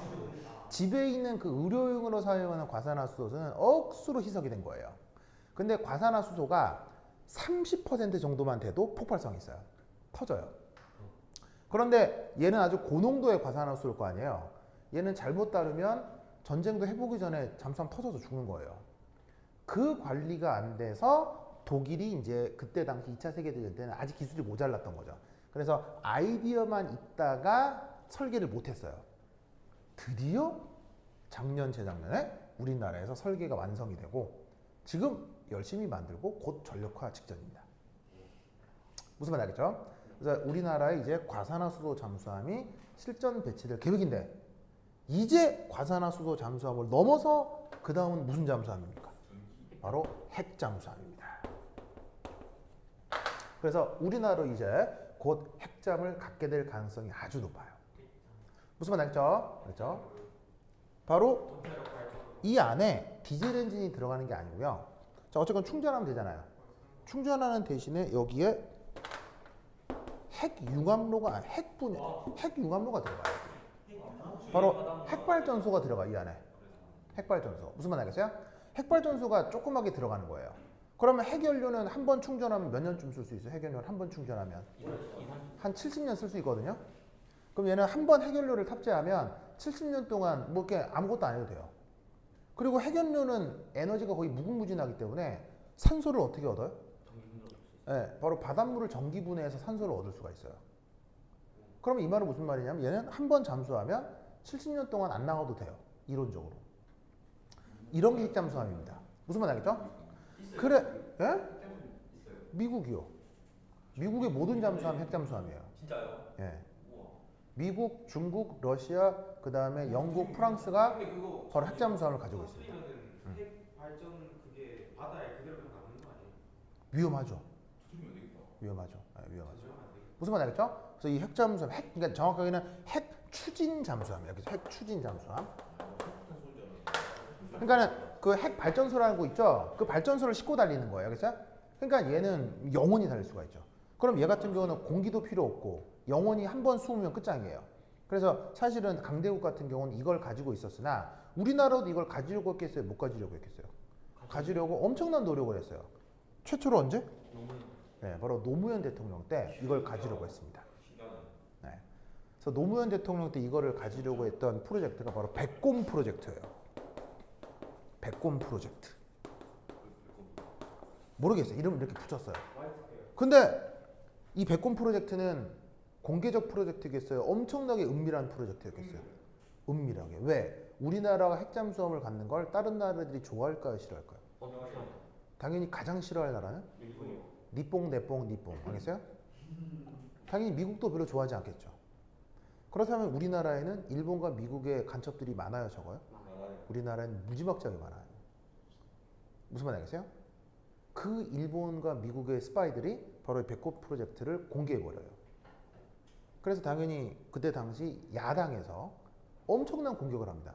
집에 있는 그 의료용으로 사용하는 과산화수소는 억수로 희석이 된 거예요. 근데 과산화수소가 30% 정도만 돼도 폭발성이 있어요. 터져요. 그런데 얘는 아주 고농도의 과산화수소일 거 아니에요. 얘는 잘못 다루면 전쟁도 해보기 전에 잠수함 터져서 죽는 거예요. 그 관리가 안 돼서 독일이 이제 그때 당시 2차 세계대전 때는 아직 기술이 모자랐던 거죠. 그래서 아이디어만 있다가 설계를 못했어요. 드디어 작년 재작년에 우리나라에서 설계가 완성이 되고 지금 열심히 만들고 곧 전력화 직전입니다. 무슨 말 알겠죠? 그래서 우리나라에 이제 과산화수소 잠수함이 실전 배치될 계획인데 이제 과산화수소 잠수함을 넘어서 그 다음은 무슨 잠수함입니까? 바로 핵 잠수함입니다. 그래서 우리나라로 이제 곧 핵잠을 갖게 될 가능성이 아주 높아요. 무슨 말 알겠죠? 그렇죠? 바로 이 안에 디젤 엔진이 들어가는 게 아니고요. 자, 어쨌건 충전하면 되잖아요. 충전하는 대신에 여기에 핵 융합로가 핵 융합로가 들어가요. 바로 핵발전소가 들어가 이 안에. 핵발전소. 무슨 말 알겠어요? 핵발전소가 조그맣게 들어가는 거예요. 그러면 핵연료는 한 번 충전하면 몇 년쯤 쓸 수 있어요? 핵연료를 한 번 충전하면 한 70년 쓸 수 있거든요. 그럼 얘는 한 번 핵연료를 탑재하면 70년 동안 뭐 이렇게 아무것도 안 해도 돼요. 그리고 핵연료는 에너지가 거의 무궁무진하기 때문에 산소를 어떻게 얻어요? 네, 바로 바닷물을 전기분해해서 산소를 얻을 수가 있어요. 그러면 이 말은 무슨 말이냐면 얘는 한 번 잠수하면 70년 동안 안 나가도 돼요. 이론적으로. 이런 게 핵잠수함입니다. 무슨 말 알겠죠? 그래, 예? 미국이요. 미국의 모든 잠수함 핵잠수함이에요. 진짜요? 예. 우와. 미국, 중국, 러시아, 그 다음에 영국, 프랑스가 근데 그거 바로 핵잠수함을 가지고 있습니다. 터뜨리면은 핵 발전 그게 바다에 그대로 그냥 남는 거 아니에요? 위험하죠. 터뜨리면 안 되겠다. 위험하죠. 네, 위험하죠. 터뜨리면 안 되겠다. 무슨 말 알겠죠? 그래서 이 핵잠수함, 그러니까 정확하게는 핵 추진 잠수함이에요. 그래서 핵 추진 잠수함. 그러니까는 그 핵 발전소라는 거 있죠? 그 발전소를 싣고 달리는 거예요. 그렇죠? 그러니까 얘는 영원히 달릴 수가 있죠. 그럼 얘 같은 경우는 공기도 필요 없고 영원히 한 번 숨으면 끝장이에요. 그래서 사실은 강대국 같은 경우는 이걸 가지고 있었으나 우리나라도 이걸 가지려고 했겠어요? 못 가지려고 했겠어요? 가지려고 엄청난 노력을 했어요. 최초로 언제? 네, 바로 노무현 대통령 때 이걸 가지려고 했습니다. 네. 그래서 노무현 대통령 때 이거를 가지려고 했던 프로젝트가 바로 백곰 프로젝트예요. 백곰 프로젝트. 모르겠어요. 이름을 이렇게 붙였어요. 근데 이 백곰 프로젝트는 공개적 프로젝트겠어요? 엄청나게 은밀한 프로젝트였겠어요? 은밀하게. 왜? 우리나라가 핵잠수함을 갖는 걸 다른 나라들이 좋아할까요? 싫어할까요? 당연히 가장 싫어할 나라는? 니뽕, 내뽕, 니뽕. 알겠어요? 당연히 미국도 별로 좋아하지 않겠죠. 그렇다면 우리나라에는 일본과 미국의 간첩들이 많아요, 적어요? 우리나라는 무지막지하게 많아요. 무슨 말 알겠어요? 그 일본과 미국의 스파이들이 바로 이 백곰 프로젝트를 공개해버려요. 그래서 당연히 그때 당시 야당에서 엄청난 공격을 합니다.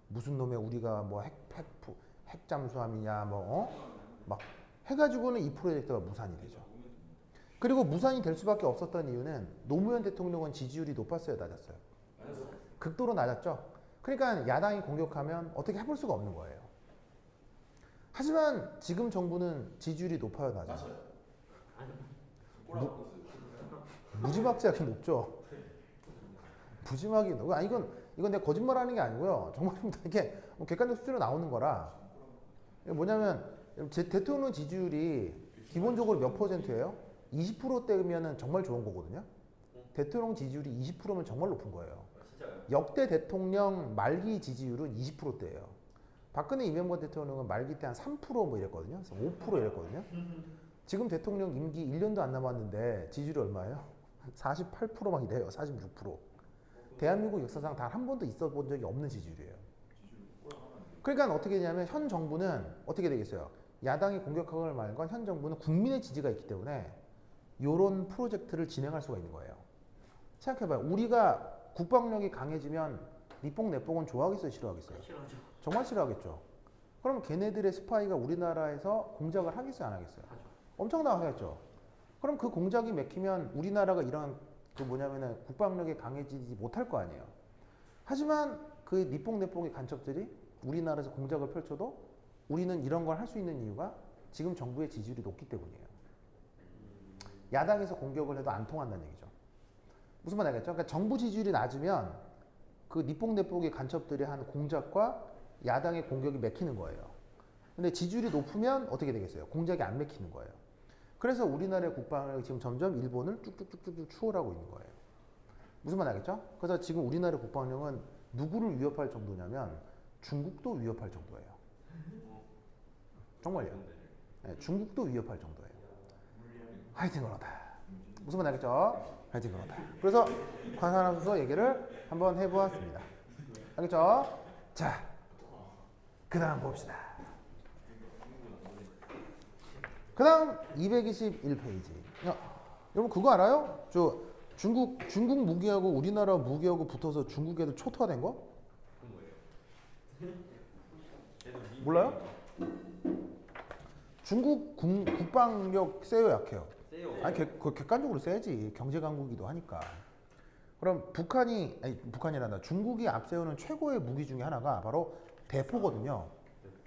무슨 놈의 우리가 뭐 핵잠수함이냐 막 해가지고는 이 프로젝트가 무산이 되죠. 그리고 무산이 될 수밖에 없었던 이유는 노무현 대통령은 지지율이 높았어요, 낮았어요? 극도로 낮았죠. 그러니까 야당이 공격하면 어떻게 해볼 수가 없는 거예요. 하지만 지금 정부는 지지율이 높아요, 낮아요? 무지막지하게 높죠. 무지막이 높고, 아니 이건 내가 거짓말하는 게 아니고요. 정말입니다. 이게 객관적 수치로 나오는 거라. 이게 뭐냐면 대통령 지지율이 기본적으로 몇 %예요? 20%대면은 정말 좋은 거거든요. 대통령 지지율이 20%면 정말 높은 거예요. 진짜요? 역대 대통령 말기 지지율은 20%대예요. 박근혜 이명박 대통령은 말기 때 한 3%뭐 이랬거든요. 5% 이랬거든요. 지금 대통령 임기 1년도 안 남았는데 지지율이 얼마예요? 48%막 이래요. 46%. 대한민국 역사상 단 한 번도 있어 본 적이 없는 지지율이에요. 그러니까 어떻게 되냐면 현 정부는 어떻게 되겠어요? 야당이 공격하거나 말는 건 현 정부는 국민의 지지가 있기 때문에 이런 프로젝트를 진행할 수가 있는 거예요. 생각해봐요. 우리가 국방력이 강해지면 니뽕 내뽕은 좋아하겠어요? 싫어하겠어요? 싫어하죠. 정말 싫어하겠죠. 그럼 걔네들의 스파이가 우리나라에서 공작을 하겠어요? 안 하겠어요? 하죠. 엄청나게 하겠죠. 그럼 그 공작이 맥히면 우리나라가 이런 그 뭐냐면은 국방력이 강해지지 못할 거 아니에요. 하지만 그 니뽕 내뽕의 간첩들이 우리나라에서 공작을 펼쳐도 우리는 이런 걸 할 수 있는 이유가 지금 정부의 지지율이 높기 때문이에요. 야당에서 공격을 해도 안 통한다는 얘기죠. 무슨 말 알겠죠? 그러니까 정부 지지율이 낮으면 그 니뽕 내뽕의 간첩들이 한 공작과 야당의 공격이 맥히는 거예요. 근데 지지율이 높으면 어떻게 되겠어요? 공작이 안 맥히는 거예요. 그래서 우리나라의 국방을 지금 점점 일본을 쭉쭉쭉쭉 추월하고 있는 거예요. 무슨 말 알겠죠? 그래서 지금 우리나라의 국방력은 누구를 위협할 정도냐면 중국도 위협할 정도예요. 정말요. 네, 중국도 위협할 정도예요. 하여튼 그렇다. 무슨 말 알겠죠? 하여튼 그렇다. 그래서 관상한 선수 얘기를 한번 해보았습니다. 알겠죠? 자, 그 다음 봅시다. 그 다음 221페이지. 여러분 그거 알아요? 저 중국 무기하고 우리나라 무기하고 붙어서 중국 애들 초토화된 거? 몰라요? 중국 국방력 세요 약해요? 세요. 아니 객관적으로 세지. 경제 강국이기도 하니까. 그럼 북한이란다. 중국이 앞세우는 최고의 무기 중에 하나가 바로 대포거든요.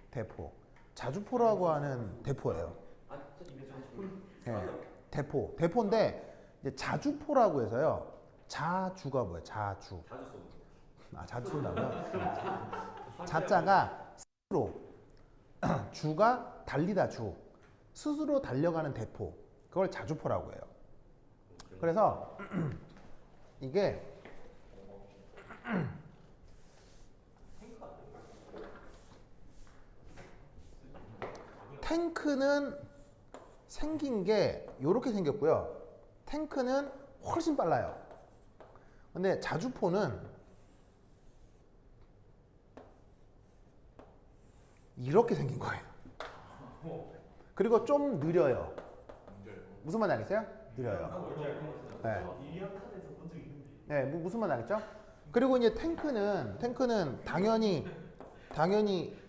대포. 자주포라고 하는 대포예요. 네, 대포. 대포인데 이제 자주포라고 해서요. 자주가 뭐예요? 자주. 자주 쏘는 거. 자주 쏜다고요? 자자가 스스로, 주가 달리다 주. 스스로 달려가는 대포. 그걸 자주포라고 해요. 그래서 이게 탱크는 생긴 게 이렇게 생겼고요. 탱크는 훨씬 빨라요. 근데 자주포는 이렇게 생긴 거예요. 그리고 좀 느려요. 무슨 말 알겠어요? 느려요. 네. 이리아 카드에서 본 적이 있는데. 네, 무슨 말 알겠죠? 그리고 이제 탱크는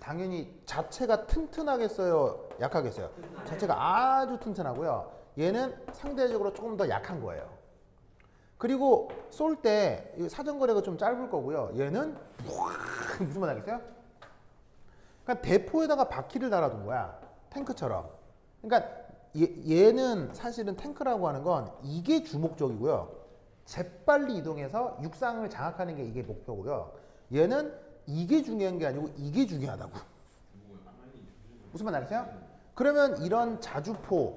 당연히 자체가 튼튼하겠어요, 약하겠어요? 자체가 아주 튼튼하고요. 얘는 상대적으로 조금 더 약한 거예요. 그리고 쏠 때 사정거리가 좀 짧을 거고요. 얘는 무슨 말 알겠어요? 그러니까 대포에다가 바퀴를 달아둔 거야. 탱크처럼. 그러니까 얘는 사실은 탱크라고 하는 건 이게 주목적이고요. 재빨리 이동해서 육상을 장악하는 게 이게 목표고요. 얘는 이게 중요한 게 아니고 이게 중요하다고. 무슨 말 알겠어요? 그러면 이런 자주포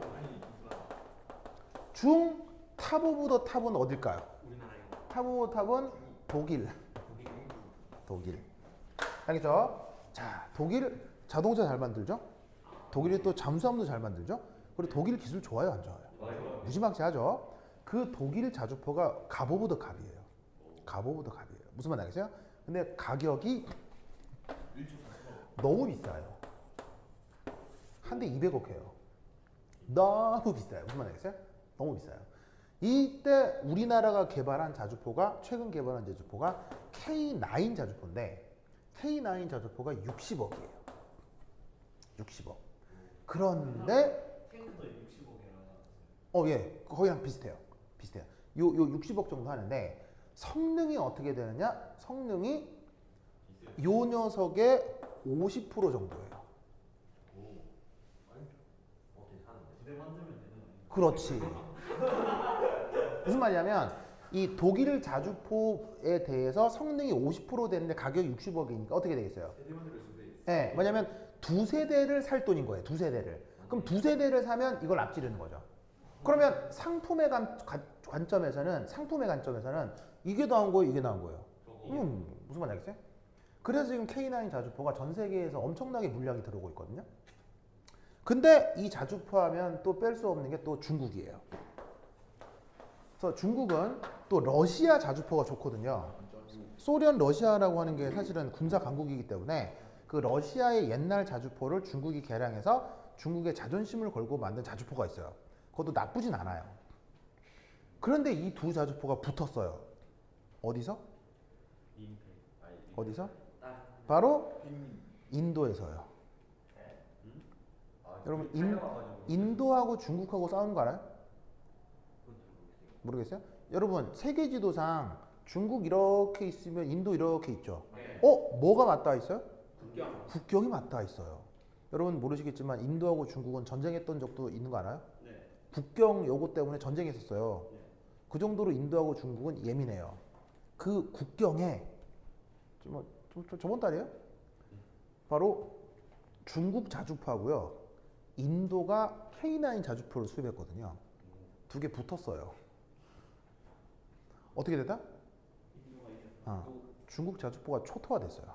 중 탑 오브 더 탑은 어딜까요? 우리나라에 탑 오브 더 탑은 독일. 알겠죠? 자, 독일 자동차 잘 만들죠? 독일이 또 잠수함도 잘 만들죠? 그리고 독일 기술 좋아요, 안 좋아요? 무지막지하죠? 그 독일 자주포가 갑 오브 더 갑이에요. 갑 오브 더 갑이에요. 무슨 말 알겠어요? 근데 가격이 너무 비싸요. 한 대 200억 해요. 너무 비싸요. 무슨 말 알겠어요? 너무 비싸요. 이때 우리나라가 개발한 자주포가 최근 개발한 자주포가 K9 자주포인데 K9 자주포가 60억이에요. 60억. 그런데 탱크도 60억이라. 예, 거기랑 비슷해요. 요 60억 정도 하는데 성능이 어떻게 되느냐? 성능이 요 녀석의 50% 정도예요. 두대 만들면 되는 거예요. 그렇지. 무슨 말이냐면 이 독일 자주포에 대해서 성능이 50% 되는데 가격이 60억이니까 어떻게 되겠어요? 네, 뭐냐면 두세 대를 살 돈인 거예요. 두세 대를. 그럼 두세 대를 사면 이걸 앞지르는 거죠. 그러면 상품의 관점에서는 이게 나온 거예요, 이게 나온 거예요. 무슨 말인지 알겠어요? 그래서 지금 K9 자주포가 전 세계에서 엄청나게 물량이 들어오고 있거든요. 근데 이 자주포 하면 또 뺄 수 없는 게 또 중국이에요. 그래서 중국은 또 러시아 자주포가 좋거든요. 소련, 러시아라고 하는 게 사실은 군사 강국이기 때문에 그 러시아의 옛날 자주포를 중국이 개량해서 중국의 자존심을 걸고 만든 자주포가 있어요. 그것도 나쁘진 않아요. 그런데 이 두 자주포가 붙었어요. 어디서? 어디서? 바로 인도에서요. 여러분 인도하고 중국하고 싸우는 거 알아요? 모르겠어요? 여러분 세계 지도상 중국 이렇게 있으면 인도 이렇게 있죠. 뭐가 맞닿아 있어요? 국경이 맞닿아 있어요. 여러분 모르시겠지만 인도하고 중국은 전쟁했던 적도 있는 거 알아요? 국경 요거 때문에 전쟁했었어요. 그 정도로 인도하고 중국은 예민해요. 그 국경에 저번 달이에요? 바로 중국 자주포하고요. 인도가 K9 자주포를 수입했거든요. 두 개 붙었어요. 어떻게 됐다? 중국 자주포가 초토화됐어요.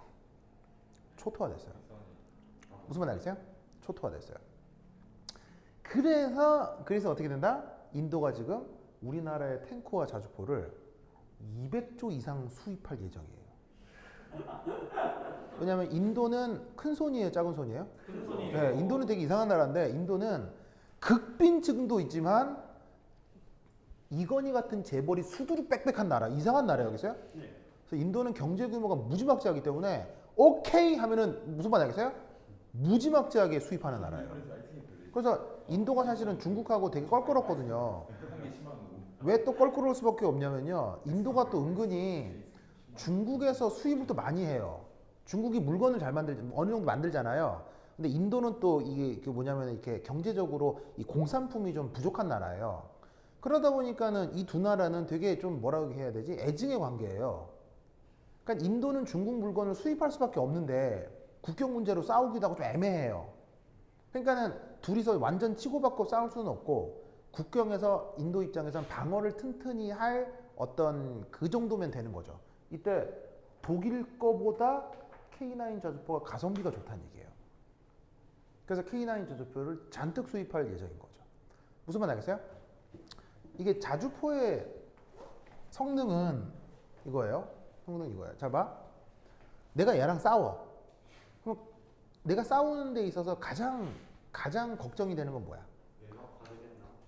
초토화됐어요. 무슨 말인지 알겠어요? 초토화됐어요. 그래서 어떻게 된다? 인도가 지금 우리나라의 탱크와 자주포를 200조 이상 수입할 예정이에요. 왜냐하면 인도는 큰 손이에요, 작은 손이에요? 큰 손이에요. 네, 인도는 되게 이상한 나라인데 인도는 극빈층도 있지만 이건희 같은 재벌이 수두룩 빽빽한 나라, 이상한 나라예요, 여기서요? 그래서 인도는 경제 규모가 무지막지하기 때문에 오케이 하면은 무슨 말 알겠어요? 무지막지하게 수입하는 나라예요. 그래서 인도가 사실은 중국하고 되게 껄끄럽거든요. 왜 또 껄끄러울 수밖에 없냐면요. 인도가 또 은근히 중국에서 수입을 또 많이 해요. 중국이 물건을 잘 어느 정도 만들잖아요. 근데 인도는 또 이게 뭐냐면 이렇게 경제적으로 이 공산품이 좀 부족한 나라예요. 그러다 보니까는 이 두 나라는 되게 좀 뭐라고 해야 되지? 애증의 관계예요. 그러니까 인도는 중국 물건을 수입할 수밖에 없는데 국경 문제로 싸우기도 하고 좀 애매해요. 그러니까는 둘이서 완전 치고받고 싸울 수는 없고 국경에서 인도 입장에서는 방어를 튼튼히 할 어떤 그 정도면 되는 거죠. 이때 독일 거보다 K9 자주포가 가성비가 좋다는 얘기예요. 그래서 K9 자주포를 잔뜩 수입할 예정인 거죠. 무슨 말 알겠어요? 이게 자주포의 성능은 이거예요. 성능은 이거예요. 잘 봐. 내가 얘랑 싸워. 그럼 내가 싸우는 데 있어서 가장 걱정이 되는 건 뭐야?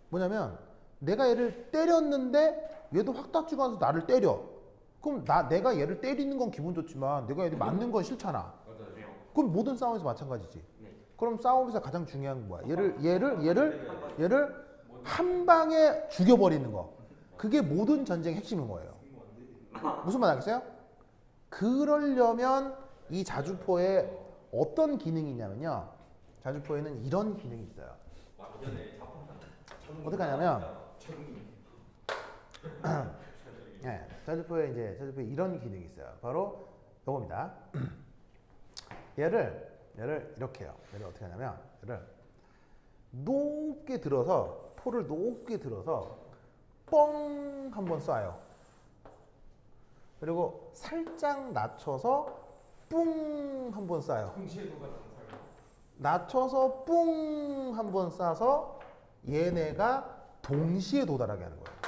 뭐냐면 내가 얘를 때렸는데 얘도 확 닥치고 와서 나를 때려. 그럼 내가 얘를 때리는 건 기분 좋지만 내가 얘를 맞는 건 싫잖아. 그럼 모든 싸움에서 마찬가지지. 그럼 싸움에서 가장 중요한 건 뭐야? 얘를 한 방에 죽여버리는 거. 그게 모든 전쟁의 핵심인 거예요. 무슨 말 알겠어요? 그러려면 이 자주포에 어떤 기능이 있냐면요. 자주포에는 이런 기능이 있어요. 어떻게 하냐면 네, 자주포에 이런 기능이 있어요. 바로 이겁니다. 얘를 이렇게 해요. 얘를 어떻게 하냐면 얘를 높게 들어서 포를 높게 들어서 뻥 한번 쏴요. 그리고 살짝 낮춰서 뿡 한번 쏴요. 낮춰서 뿡 한번 쏴서 얘네가 동시에 도달하게 하는 거예요.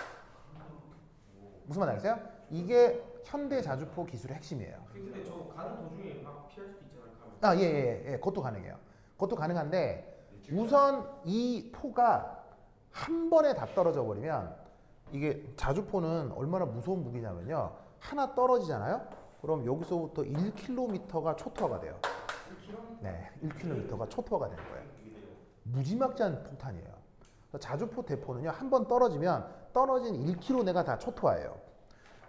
무슨 말 알겠어요? 이게 현대 자주포 기술의 핵심이에요. 근데 저 가는 도중에 막 피할 수도 있잖아요. 예. 그것도 가능해요. 그것도 가능한데 우선 이 포가 한 번에 다 떨어져 버리면 이게 자주포는 얼마나 무서운 무기냐면요. 하나 떨어지잖아요. 그럼 여기서부터 1km가 초토화가 돼요. 네, 1km가 초토화가 되는 거예요. 무지막지한 폭탄이에요. 자주포 대포는요. 한 번 떨어지면 떨어진 1km 내가 다 초토화예요.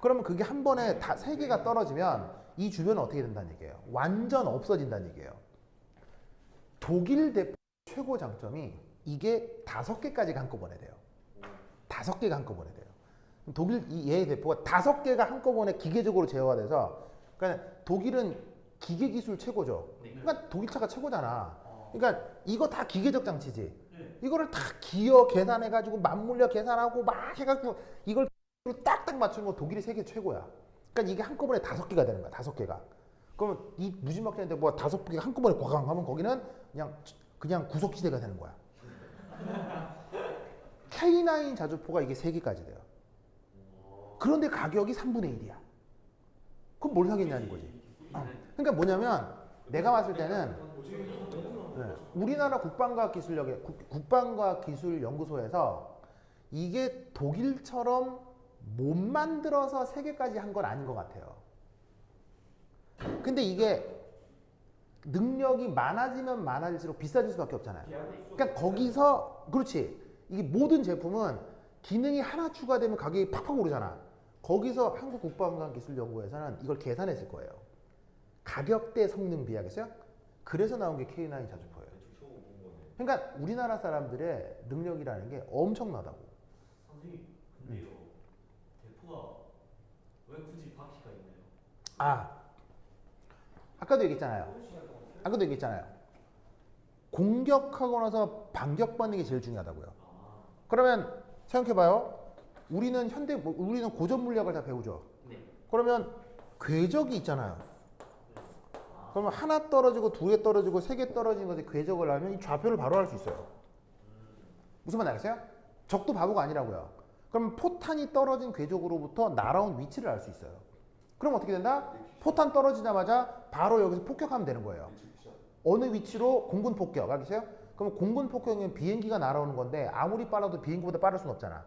그러면 그게 한 번에 다 세 개가 떨어지면 이 주변은 어떻게 된다는 얘기예요? 완전 없어진다는 얘기예요. 독일 대포 최고 장점이 이게 5개까지 한꺼번에 돼요. 5개가 한꺼번에 돼요. 독일 얘 대포가 5개가 한꺼번에 기계적으로 제어가 돼서 그러니까 독일은 기계 기술 최고죠. 그러니까 독일차가 최고잖아. 그러니까 이거 다 기계적 장치지. 이거를 다 기어 계산해가지고 맞물려 계산하고 막 해가지고 이걸 딱딱 맞추는 거 독일이 세계 최고야. 그러니까 이게 한꺼번에 5개가 되는 거야. 5개가. 그러면 이 무지막지한데 뭐 5개가 한꺼번에 꽉 하면 거기는 그냥 구석지대가 되는 거야. K9 자주포가 이게 3개까지 돼요. 그런데 가격이 3분의 1이야. 그럼 뭘 사겠냐는 거지. 그러니까 뭐냐면 내가 봤을 때는 우리나라 국방과학기술연구소에서 이게 독일처럼 못 만들어서 3개까지 한 건 아닌 것 같아요. 근데 이게 능력이 많아지면 많아질수록 비싸질 수밖에 없잖아요. 그러니까 거기서 그렇지. 이게 모든 제품은 기능이 하나 추가되면 가격이 팍팍 오르잖아. 거기서 한국국방과학기술연구에서는 이걸 계산했을 거예요. 가격대 성능 비하겠어요? 그래서 나온 게 K9 자주포예요. 그러니까 우리나라 사람들의 능력이라는 게 엄청나다고. 선생님 근데요 대포가 왜 굳이 바퀴가 있나요? 아까도 얘기했잖아요. 공격하고 나서 반격받는 게 제일 중요하다고요. 그러면 생각해봐요. 우리는 우리는 고전 물리학을 다 배우죠. 네. 그러면 궤적이 있잖아요. 그러면 하나 떨어지고 2개 떨어지고 3개 떨어진 것에 궤적을 하면 이 좌표를 바로 알 수 있어요. 무슨 말 알겠어요? 적도 바보가 아니라고요. 그럼 포탄이 떨어진 궤적으로부터 날아온 위치를 알 수 있어요. 그럼 어떻게 된다? 포탄 떨어지자마자 바로 여기서 폭격하면 되는 거예요. 어느 위치로 공군 폭격, 알겠어요? 그럼 공군 폭격은 비행기가 날아오는 건데 아무리 빨라도 비행기보다 빠를 수는 없잖아.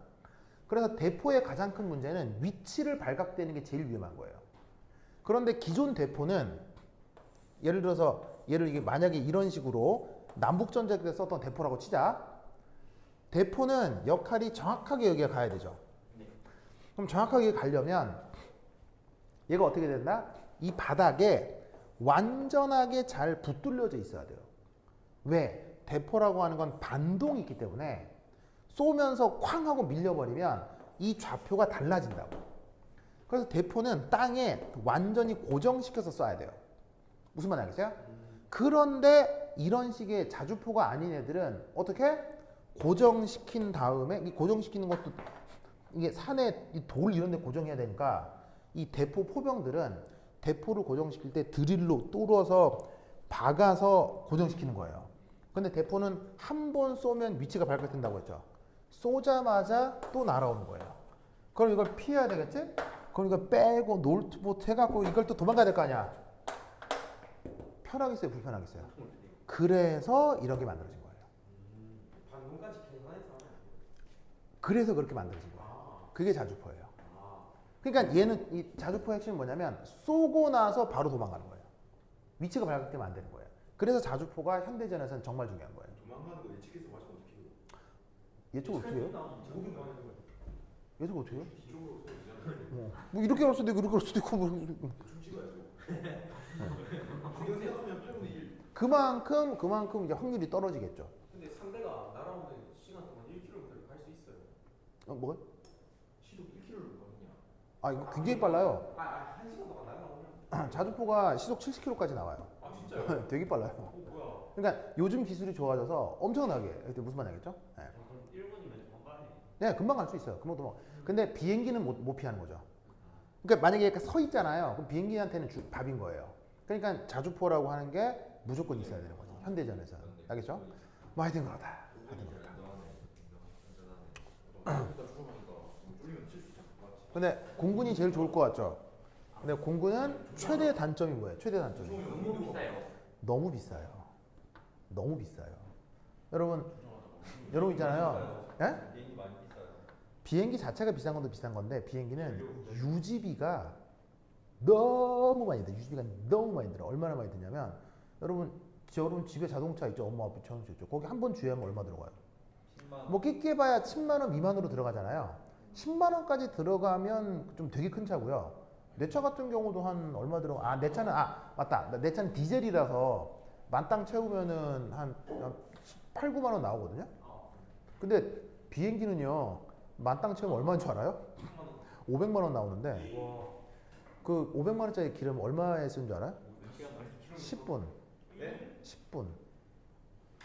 그래서 대포의 가장 큰 문제는 위치를 발각되는 게 제일 위험한 거예요. 그런데 기존 대포는 예를 들어서 이게 만약에 이런 식으로 남북전쟁 때 썼던 대포라고 치자. 대포는 역할이 정확하게 여기에 가야 되죠. 그럼 정확하게 가려면 얘가 어떻게 된다? 이 바닥에 완전하게 잘 붙들려져 있어야 돼요. 왜? 대포라고 하는 건 반동이 있기 때문에 쏘면서 쾅 하고 밀려버리면 이 좌표가 달라진다고. 그래서 대포는 땅에 완전히 고정시켜서 쏴야 돼요. 무슨 말 알겠어요? 그런데 이런 식의 자주포가 아닌 애들은 어떻게? 고정시킨 다음에 이 고정시키는 것도 이게 산에 돌 이런 데 고정해야 되니까 이 대포 포병들은 대포를 고정시킬 때 드릴로 뚫어서 박아서 고정시키는 거예요. 근데 대포는 한 번 쏘면 위치가 발각된다고 했죠. 쏘자마자 또 날아오는 거예요. 그럼 이걸 피해야 되겠지? 그럼 이걸 빼고 놀트봇 해갖고 이걸 또 도망가야 될 거 아니야. 편하겠어요? 불편하겠어요? 그래서 이렇게 만들어진 거예요. 방금까지 계산해서 하면 그래서 그렇게 만들어진 거예요. 그게 자주포예요. 그러니까 얘는 이 자주포의 핵심은 뭐냐면 쏘고 나서 바로 도망가는 거예요. 위치가 발각되면 안 되는 거예요. 그래서 자주포가 현대전에서는 정말 중요한 거예요. 도망가는 거 예측해서 맞으면 어떻게 해요? 예측 어떻게 해요? 모든 거 하는 거예요. 예측 어떻게 해요? 뒤쪽으로 쏘면 되잖아요. 뭐 이렇게 할 수도 있고 이렇게 할 수도 있고 뭐. 좀 찍어야죠. 중경 생각하면 8분의 1. 그만큼 이제 확률이 떨어지겠죠. 근데 상대가 날아오는 시간 동안 1km를 갈 수 있어요. 뭐가? 시속 1km거든요. 이거 굉장히 빨라요. 1시간 동안 날아오면. 자주포가 시속 70km까지 나와요. 아 진짜요? 되게 빨라요. 뭐야? 그러니까 요즘 기술이 좋아져서 엄청나게. 그때 무슨 말 알겠죠? 네. 그럼 1분이면 도망가네. 네, 금방 갈 수 있어요. 금방 도망. 근데 비행기는 못 피하는 거죠. 그러니까 만약에 이렇게 서 있잖아요. 그럼 비행기한테는 밥인 거예요. 그러니까 자주포라고 하는 게 무조건 있어야 되는 거죠. 현대전에서는. 알겠죠? 뭐 하여튼 그렇다. 근데 공군이 제일 좋을 것 같죠? 근데 공군은 최대 단점이 뭐예요? 최대 단점이 너무 비싸요. 너무 비싸요. 너무 비싸요. 여러분 있잖아요. 예? 비행기 많이 비싸요. 비행기 자체가 비싼 것도 비싼 건데 비행기는 유지비가 너무 많이 들어요. 유지비가 너무 많이 들어요. 얼마나 많이 드냐면 여러분 집에 자동차 있죠? 엄마 아빠 자동차 있죠? 거기 한 번 주유하면 얼마 들어가요? 10만 원. 뭐 끼끼해봐야 10만 원 미만으로 들어가잖아요. 10만 원까지 들어가면 좀 되게 큰 차고요. 내 차 같은 경우도 한 얼마 들어가? 내 차는 맞다. 내 차는 디젤이라서 만땅 채우면은 한 8, 9만 원 나오거든요. 근데 비행기는요. 만땅 채우면 얼마인 줄 알아요? 500만 원 나오는데 그 500만 원짜리 기름 얼마에 쓰는 줄 알아요? 10분. 네? 10분.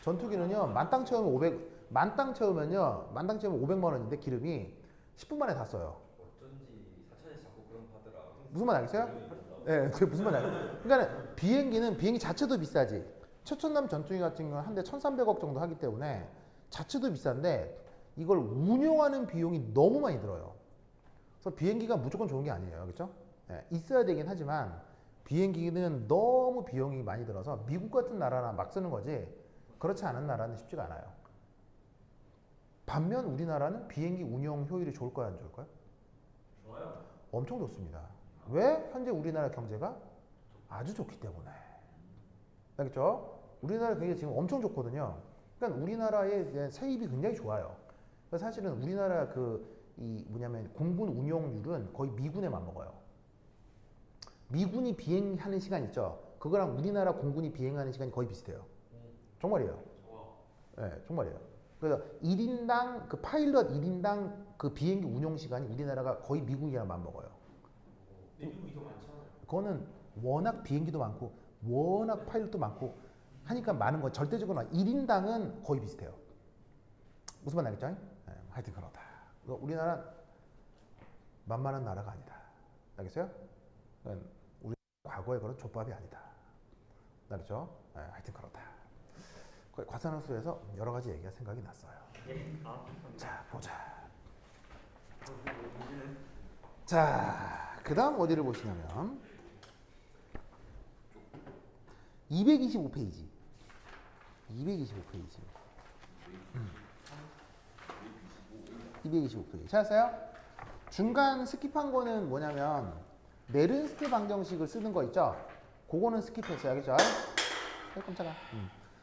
전투기는요. 만땅 채우면 500만 원인데 기름이 10분 만에 다 써요. 어쩐지 사천에서 자꾸 그런 거 하더라. 무슨 말 알겠어요? 예, 네, 무슨 말 알겠어요? 그러니까 비행기 자체도 비싸지. 최첨단 전투기 같은 경우는 한 대 1,300억 정도 하기 때문에 자체도 비싼데 이걸 운용하는 비용이 너무 많이 들어요. 그래서 비행기가 무조건 좋은 게 아니에요. 그렇죠? 예, 있어야 되긴 하지만 비행기는 너무 비용이 많이 들어서 미국 같은 나라나 막 쓰는 거지 그렇지 않은 나라는 쉽지가 않아요. 반면 우리나라는 비행기 운용 효율이 좋을까요? 안 좋을까요? 좋아요. 엄청 좋습니다. 왜? 현재 우리나라 경제가 아주 좋기 때문에. 알겠죠? 우리나라 경제 지금 엄청 좋거든요. 그러니까 우리나라의 이제 세입이 굉장히 좋아요. 그래서 사실은 우리나라 이 뭐냐면 공군 운용률은 거의 미군에 맞먹어요. 미군이 비행하는 시간 있죠? 그거랑 우리나라 공군이 비행하는 시간이 거의 비슷해요. 정말이에요. 네, 정말이에요. 그래서 1인당 그 파일럿 1인당 그 비행기 운용 시간이 우리나라가 거의 미국이랑 맞먹어요. 미국이 더 많잖아요. 그거는 워낙 비행기도 많고 워낙 파일럿도 많고 하니까 많은 거 절대적으로 1인당은 거의 비슷해요. 무슨 말 알겠죠? 네, 하여튼 그렇다. 우리나라 만만한 나라가 아니다. 알겠어요? 우리 과거에 그런 족밥이 아니다. 알겠죠? 네, 하여튼 그렇다. 과산화수에서 여러 가지 얘기가 생각이 났어요. 자, 보자. 자, 그 다음 어디를 보시냐면 225페이지. 225페이지. 225페이지. 찾았어요? 중간 스킵한 거는 뭐냐면 네른스트 방정식을 쓰는 거 있죠? 그거는 스킵했어요. 알겠죠? 깜짝아.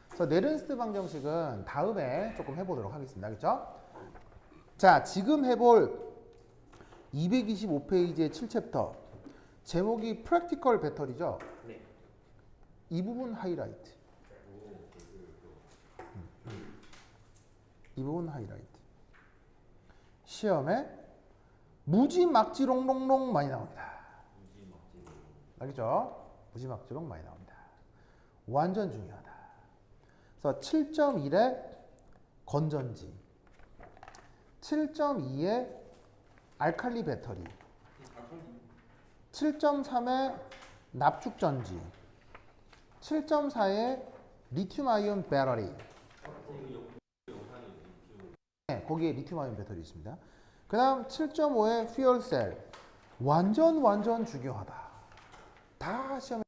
그래서 네른스트 방정식은 다음에 조금 해보도록 하겠습니다. 알겠죠? 자, 지금 해볼 225페이지의 7챕터 제목이 프랙티컬 배터리죠? 네. 이 부분 하이라이트. 이 부분 하이라이트. 시험에 무지막지롱롱롱 많이 나옵니다. 알겠죠? 무지막지롱 많이 나옵니다. 완전 중요하다. 그래서 7.1에 건전지, 7.2에 알칼리 배터리, 7.3에 납축전지, 7.4에 리튬 아이온 배터리. 네, 거기에 리튬 아이온 배터리 있습니다. 그 다음 7.5에 퓨얼셀. 완전 중요하다. 다 시험에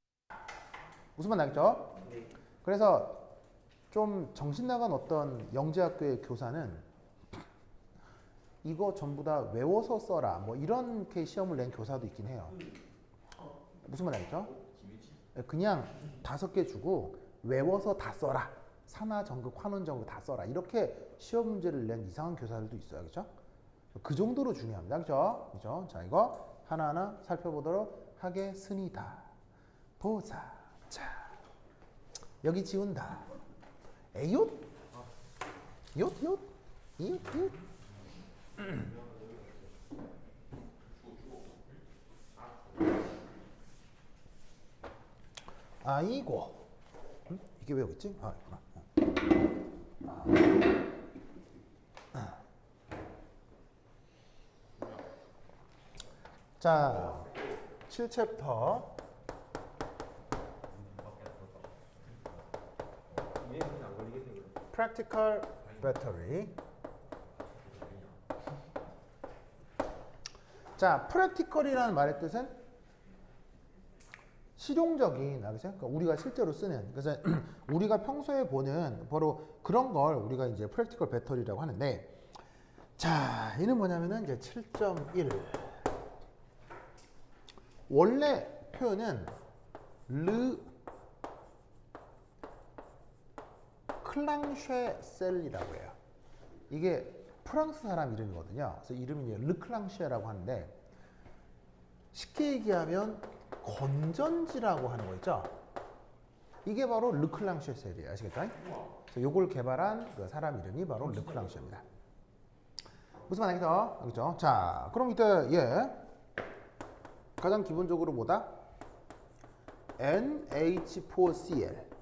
무슨 말 나겠죠? 네. 그래서 좀 정신 나간 어떤 영재학교의 교사는 이거 전부 다 외워서 써라 뭐 이렇게 시험을 낸 교사도 있긴 해요. 무슨 말 알겠죠? 그냥 5개 주고 외워서 다 써라. 산화전극, 환원전극 다 써라. 이렇게 시험 문제를 낸 이상한 교사들도 있어요. 그렇죠? 그 정도로 중요합니다. 그렇죠? 그렇죠? 자, 이거 하나하나 살펴보도록 하겠습니다. 보자. 자, 여기 지운다. 에이옷? 얏? 이웃? 아이고. 이게 왜 여기 있지? 아, 있구나. 자, 7챕터. Practical Battery. 자, practical이라는 말의 뜻은 실용적인, 알겠어요? 그러니까 우리가 실제로 쓰는, 그래서 우리가 평소에 보는 바로 그런 걸 우리가 이제 practical battery라고 하는데, 자, 얘는 뭐냐면은 이제 7.1. 원래 표현은 르 클랑쉐셀이라고 해요. 이게 프랑스 사람 이름이거든요. 그래서 이름이 이제 르클랑쉐라고 하는데 쉽게 얘기하면 건전지라고 하는 거 있죠. 이게 바로 르클랑쉐셀이에요. 아시겠죠? 그래서 이걸 개발한 그 사람 이름이 바로 르클랑쉐입니다. 무슨 말 알겠죠? 알겠죠? 자, 그럼 이때 가장 기본적으로 뭐다? NH4Cl.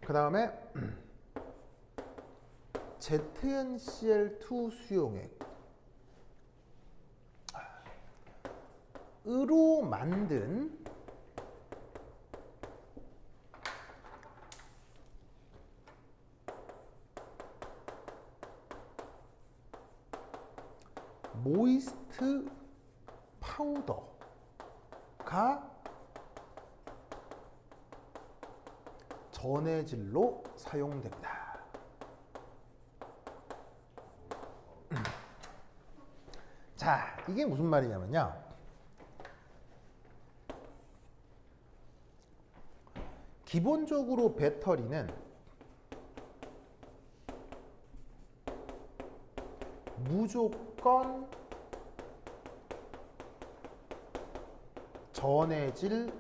그 다음에 ZnCl2 수용액. 으로 만든 모이스트 파우더가 전해질로 사용됩니다. 자, 이게 무슨 말이냐면요. 기본적으로 배터리는 무조건 전해질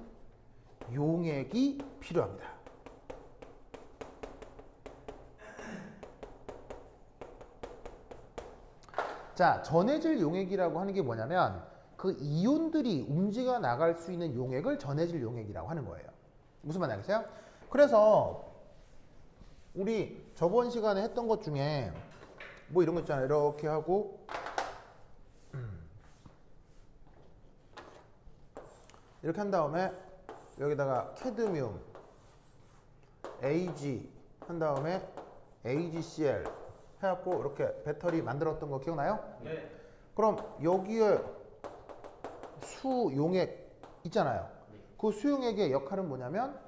용액이 필요합니다. 자, 전해질 용액이라고 하는 게 뭐냐면 그 이온들이 움직여 나갈 수 있는 용액을 전해질 용액이라고 하는 거예요. 무슨 말 알겠어요? 그래서 우리 저번 시간에 했던 것 중에 뭐 이런 거 있잖아요. 이렇게 하고 이렇게 한 다음에 여기다가 캐드뮴 AG 한 다음에 AgCl 해갖고 이렇게 배터리 만들었던 거 기억나요? 네. 그럼 여기에 수용액 있잖아요. 그 수용액의 역할은 뭐냐면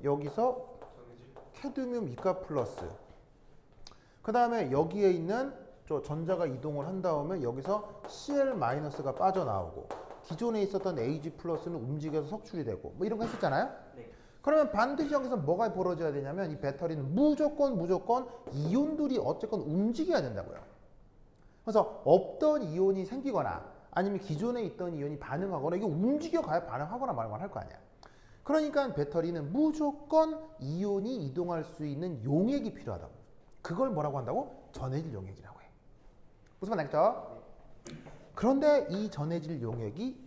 여기서 캐드뮴 이가 플러스 그 다음에 여기에 있는 저 전자가 이동을 한 다음에 여기서 Cl-가 빠져나오고 기존에 있었던 Ag 플러스는 움직여서 석출이 되고 뭐 이런 거 했었잖아요. 네. 그러면 반드시 여기서 뭐가 벌어져야 되냐면 이 배터리는 무조건 이온들이 어쨌건 움직여야 된다고요. 그래서 없던 이온이 생기거나 아니면 기존에 있던 이온이 반응하거나 이게 움직여가야 반응하거나 말거나 할 거 아니야. 그러니까 배터리는 무조건 이온이 이동할 수 있는 용액이 필요하다고. 그걸 뭐라고 한다고? 전해질 용액이라고 해. 무슨 말 알겠죠? 그런데 이 전해질 용액이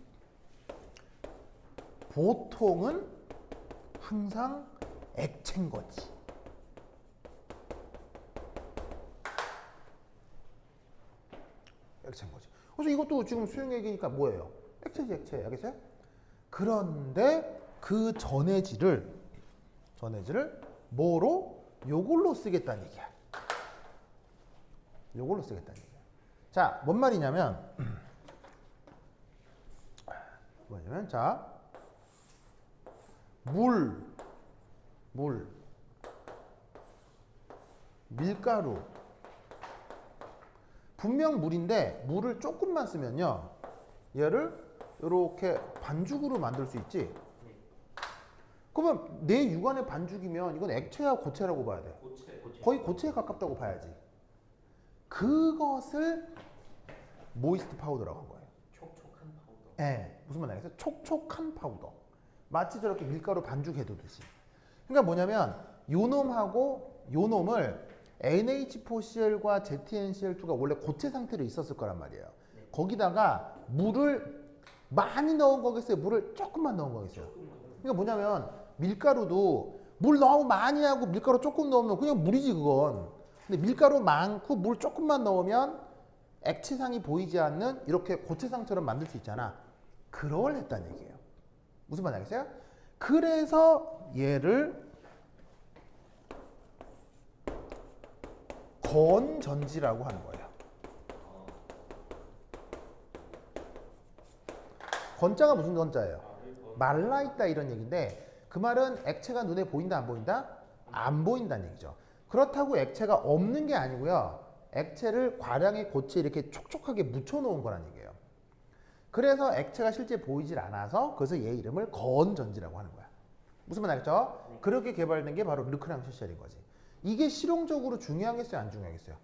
보통은 항상 액체인 거지. 액체인 거지. 그래서 이것도 지금 수용액이니까 뭐예요? 액체지, 액체. 알겠어요? 그런데 그 전해질을 뭐로? 요걸로 쓰겠다는 얘기야. 요걸로 쓰겠다는 얘기야. 자, 뭔 말이냐면 자, 밀가루 분명 물인데 물을 조금만 쓰면요 얘를 이렇게 반죽으로 만들 수 있지. 그러면 내 육안의 반죽이면 이건 액체야 고체라고 봐야 돼? 고체. 거의 고체에 가깝다고 봐야지. 그것을 모이스트 파우더라고 한 거예요. 촉촉한 파우더. 예, 무슨 말 알겠어요? 촉촉한 파우더. 마치 저렇게 밀가루 반죽해두듯이. 그러니까 뭐냐면 요놈을 NH4Cl과 ZnCl2가 원래 고체 상태로 있었을 거란 말이에요. 네. 거기다가 물을 많이 넣은 거겠어요? 물을 조금만 넣은 거겠어요? 그러니까 뭐냐면 밀가루도 물 너무 많이 하고 밀가루 조금 넣으면 그냥 물이지 그건. 근데 밀가루 많고 물 조금만 넣으면 액체상이 보이지 않는 이렇게 고체상처럼 만들 수 있잖아. 그걸 했다는 얘기예요. 무슨 말 알겠어요? 그래서 얘를 건전지라고 하는 거예요. 건자가 무슨 건자예요? 말라있다 이런 얘기인데 그 말은 액체가 눈에 보인다 안 보인다? 안 보인다는 얘기죠. 그렇다고 액체가 없는 게 아니고요. 액체를 과량의 고체에 이렇게 촉촉하게 묻혀놓은 거란 얘기예요. 그래서 액체가 실제 보이질 않아서 그래서 얘 이름을 건전지라고 하는 거야. 무슨 말 알겠죠? 네. 그렇게 개발된 게 바로 르크랑 슈셀인 거지. 이게 실용적으로 중요하겠어요? 안 중요하겠어요?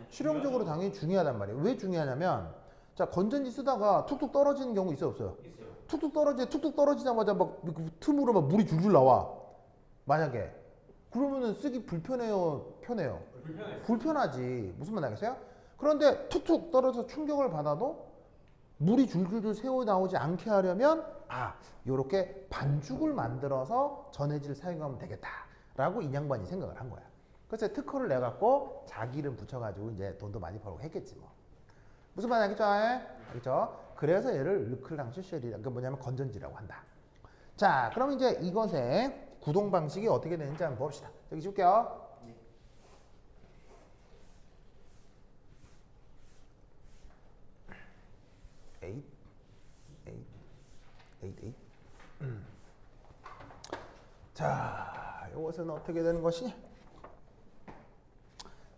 실용적으로 당연히 중요하단 말이에요. 왜 중요하냐면 자 건전지 쓰다가 툭툭 떨어지는 경우 있어요 없어요? 있어요. 툭툭 떨어지자마자 막 틈으로 막 물이 줄줄 나와. 만약에 그러면은 쓰기 불편해요? 편해요? 불편해요. 불편하지. 무슨 말 알겠어요? 그런데 툭툭 떨어져서 충격을 받아도 물이 줄줄줄 새어 나오지 않게 하려면 요렇게 반죽을 만들어서 전해질을 사용하면 되겠다라고 이 양반이 생각을 한 거야. 그래서 특허를 내갖고 자기 이름 붙여가지고 이제 돈도 많이 벌고 했겠지 뭐. 무슨 말 알겠죠? 알겠죠? 그래서 얘를 르클랑시 쉘이라 그 뭐냐면 건전지라고 한다. 자, 그럼 이제 이것의 구동 방식이 어떻게 되는지 한번 봅시다. 여기 줄게요. 네. 8, 8, 8, 8. 자, 이것은 어떻게 되는 것이냐?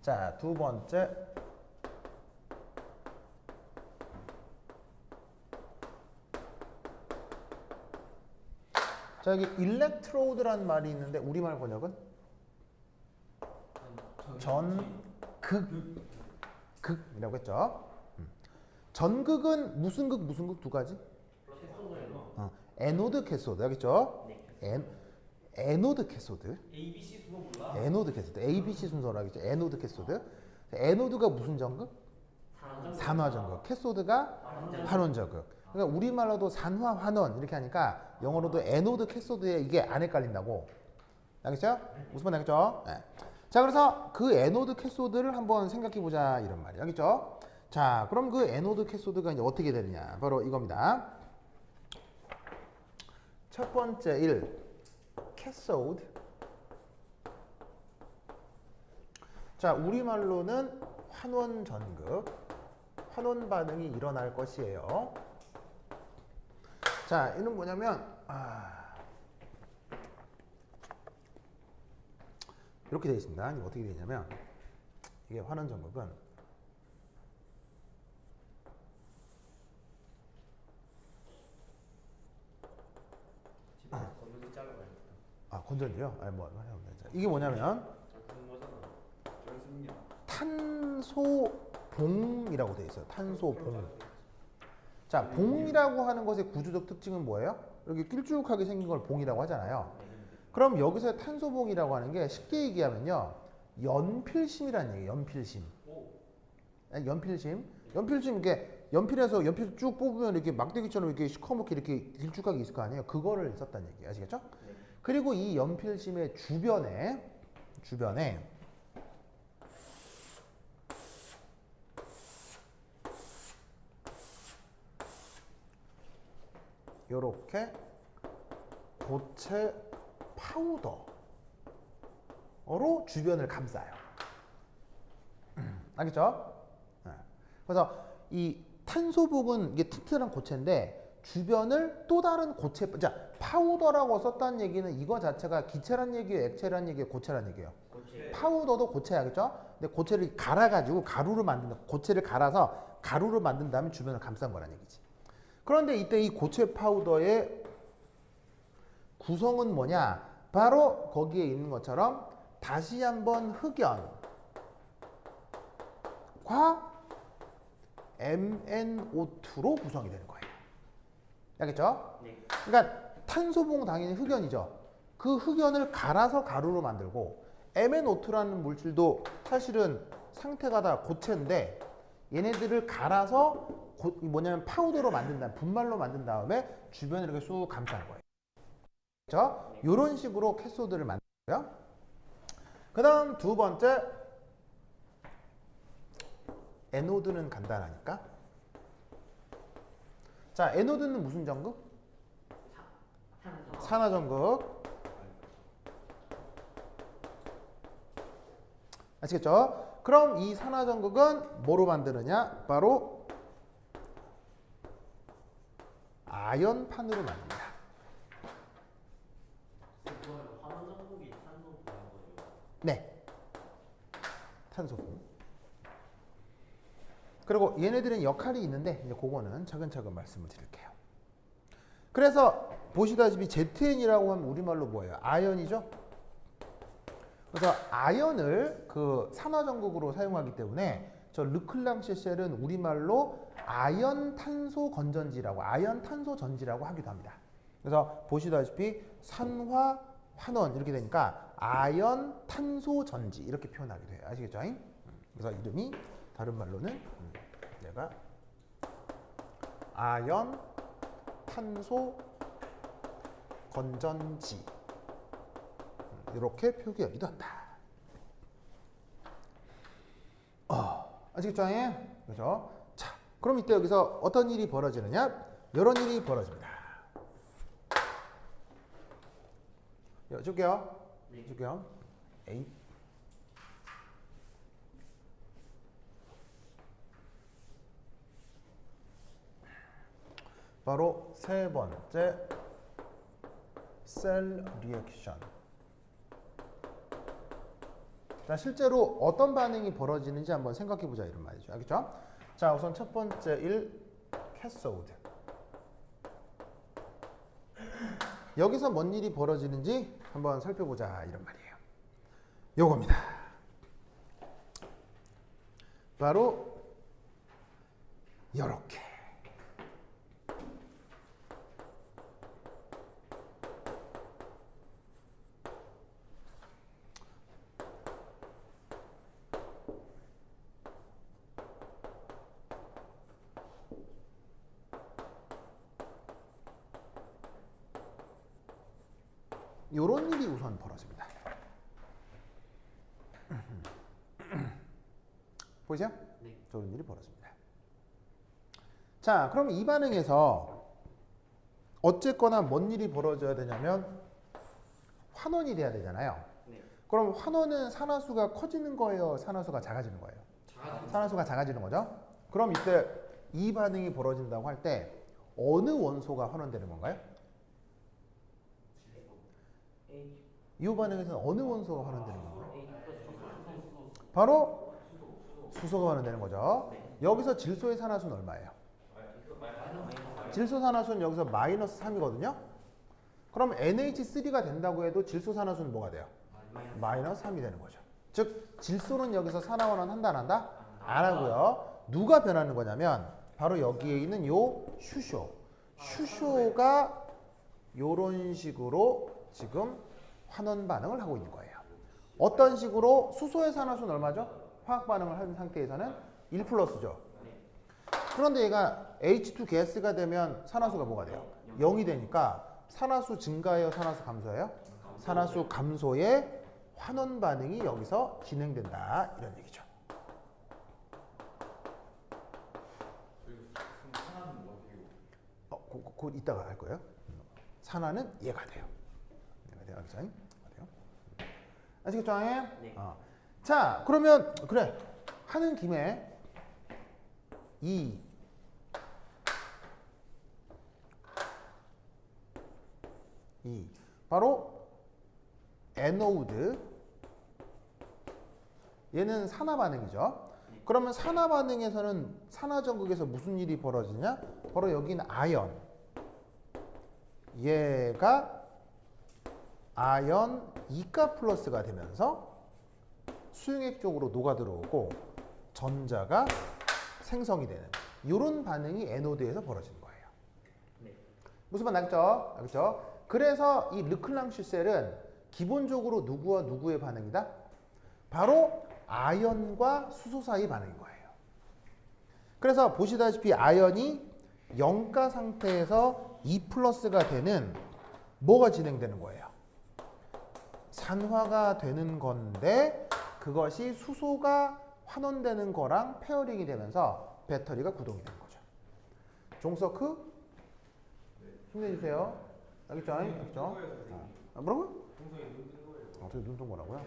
자, 두 번째. 자, 여기 일렉트로드란 말이 있는데 우리말 번역은 전극이라고 했죠. 전극은 무슨 극 무슨 극 두 가지? 에노드 캐소드 알겠죠? 에노드 캐소드. ABC 순서 몰라? 에노드 캐소드. ABC 순서로 하겠죠. 에노드 캐소드. 에노드가 무슨 전극? 산화 전극. 캐소드가 환원 전극. 그러니까 우리말로도 산화 환원 이렇게 하니까 영어로도 에노드 캐소드에 이게 안 헷갈린다고. 알겠어요? 무슨 말 알겠죠? 네. 자, 그래서 그 에노드 캐소드를 한번 생각해 보자 이런 말이에요. 알겠죠? 자, 그럼 그 에노드 캐소드가 이제 어떻게 되느냐? 바로 이겁니다. 첫 번째 1. 캐소드. 자, 우리말로는 환원 전극, 환원 반응이 일어날 것이에요. 자, 이는 뭐냐면 이렇게 되어 있습니다. 이게 어떻게 되냐면 이게 환원 전극은 건전지 잘라봐야겠다. 건전지요? 이게 뭐냐면 탄소봉이라고 되어 있어요. 탄소봉. 자, 봉이라고 하는 것의 구조적 특징은 뭐예요? 이렇게 길쭉하게 생긴 걸 봉이라고 하잖아요. 그럼 여기서 탄소봉이라고 하는 게 쉽게 얘기하면요, 연필심이라는 얘기예요. 연필심. 아니, 연필심 이게 연필에서 연필 쭉 뽑으면 이렇게 막대기처럼 이렇게 시커멓게 이렇게 길쭉하게 있을 거 아니에요. 그거를 썼다는 얘기예요. 아시겠죠? 그리고 이 연필심의 주변에 요렇게 고체 파우더로 주변을 감싸요. 알겠죠? 네. 그래서 이 탄소복은 이게 튼튼한 고체인데 주변을 또 다른 고체, 자, 파우더라고 썼다는 얘기는 이거 자체가 기체란 얘기예요, 액체란 얘기예요, 고체란 얘기예요. 파우더도 고체야겠죠? 근데 고체를 갈아가지고 가루를 만든다. 고체를 갈아서 가루를 만든 다음에 주변을 감싼 거란 얘기지. 그런데 이때 이 고체 파우더의 구성은 뭐냐? 바로 거기에 있는 것처럼 다시 한번 흑연과 MnO2로 구성이 되는 거예요. 알겠죠? 네. 그러니까 탄소봉 당연히 흑연이죠. 그 흑연을 갈아서 가루로 만들고 MnO2라는 물질도 사실은 상태가 다 고체인데 얘네들을 갈아서 뭐냐면 파우더로 만든 다음, 분말로 만든 다음에 주변을 이렇게 쑥 감싸는 거예요. 그렇죠? 이런 식으로 캐소드를 만들고요. 그 다음 두 번째, 에노드는 간단하니까. 자, 에노드는 무슨 전극? 산화 전극. 아시겠죠? 그럼 이 산화 전극은 뭐로 만드느냐? 바로 아연판으로 만듭니다. 환원전국이 탄소 보는 거죠. 네. 탄소봉. 그리고 얘네들은 역할이 있는데 이제 그거는 차근차근 말씀을 드릴게요. 그래서 보시다시피 ZN이라고 하면 우리말로 뭐예요? 아연이죠? 그래서 아연을 그 산화전극으로 사용하기 때문에 저 르클랑시 셀은 우리말로 아연 탄소 건전지라고, 아연 탄소 전지라고 하기도 합니다. 그래서 보시다시피 산화 환원 이렇게 되니까 아연 탄소 전지 이렇게 표현하게 돼요. 아시겠죠? 그래서 이름이 다른 말로는 내가 아연 탄소 건전지 이렇게 표기하기도 한다. 아시겠죠? 그죠? 자, 그럼 이때 여기서 어떤 일이 벌어지느냐? 이런 일이 벌어집니다. 줄게요. 네. 줄게요. A. 바로 세 번째 셀 리액션. 자, 실제로 어떤 반응이 벌어지는지 한번 생각해 보자 이런 말이죠. 알겠죠? 자, 우선 첫 번째 일 캐소드. 여기서 뭔 일이 벌어지는지 한번 살펴보자 이런 말이에요. 요겁니다. 바로 요렇게. 요런 일이 우선 벌어집니다. 보이세요? 네. 저런 일이 벌어집니다. 자, 그럼 이 반응에서 어쨌거나 뭔 일이 벌어져야 되냐면 환원이 돼야 되잖아요. 네. 그럼 환원은 산화수가 커지는 거예요? 산화수가 작아지는 거예요? 산화수가 작아지는 거죠? 그럼 이때 이 반응이 벌어진다고 할 때 어느 원소가 환원되는 건가요? 이 반응에서는 어느 원소가 환원되는 건가요? 바로 수소가 환원되는 거죠. 여기서 질소의 산화수는 얼마예요? 질소 산화수는 여기서 마이너스 3이거든요. 그럼 NH3가 된다고 해도 질소 산화수는 뭐가 돼요? 마이너스 3이 되는 거죠. 즉 질소는 여기서 산화환원 한다 안 한다? 안 하고요. 누가 변하는 거냐면 바로 여기에 있는 요 슈쇼가 요런 식으로 지금 환원 반응을 하고 있는 거예요. 어떤 식으로? 수소의 산화수는 얼마죠? 화학 반응을 한 상태에서는 1 플러스죠. 그런데 얘가 H2 가스가 되면 산화수가 뭐가 돼요? 0이 되니까 산화수 증가예요? 산화수 감소예요? 산화수 감소의 환원 반응이 여기서 진행된다 이런 얘기죠. 곧 이따가 할 거예요. 산화는 얘가 돼요. 얘가 돼요. 알겠죠? 아시겠죠? 네. 자, 그러면 그래 하는 김에 이 바로 에노드 얘는 산화 반응이죠. 그러면 산화 반응에서는 산화 전극에서 무슨 일이 벌어지냐? 바로 여기는 아연. 얘가 아연 2가 플러스가 되면서 수용액 쪽으로 녹아 들어오고 전자가 생성이 되는 이런 반응이 에노드에서 벌어지는 거예요. 네. 무슨 말 나겠죠? 알겠죠? 그래서 이 르클랑슈 셀은 기본적으로 누구와 누구의 반응이다? 바로 아연과 수소 사이 반응인 거예요. 그래서 보시다시피 아연이 영가 상태에서 2 플러스가 되는 뭐가 진행되는 거예요? 산화가 되는 건데 그것이 수소가 환원되는 거랑 페어링이 되면서 배터리가 구동이 되는 거죠. 종서크? 힘내주세요. 알겠죠? 알겠죠? 뭐라고요? 동성이 눈뜬 거예요. 어떻게 눈 뜬 거라고요?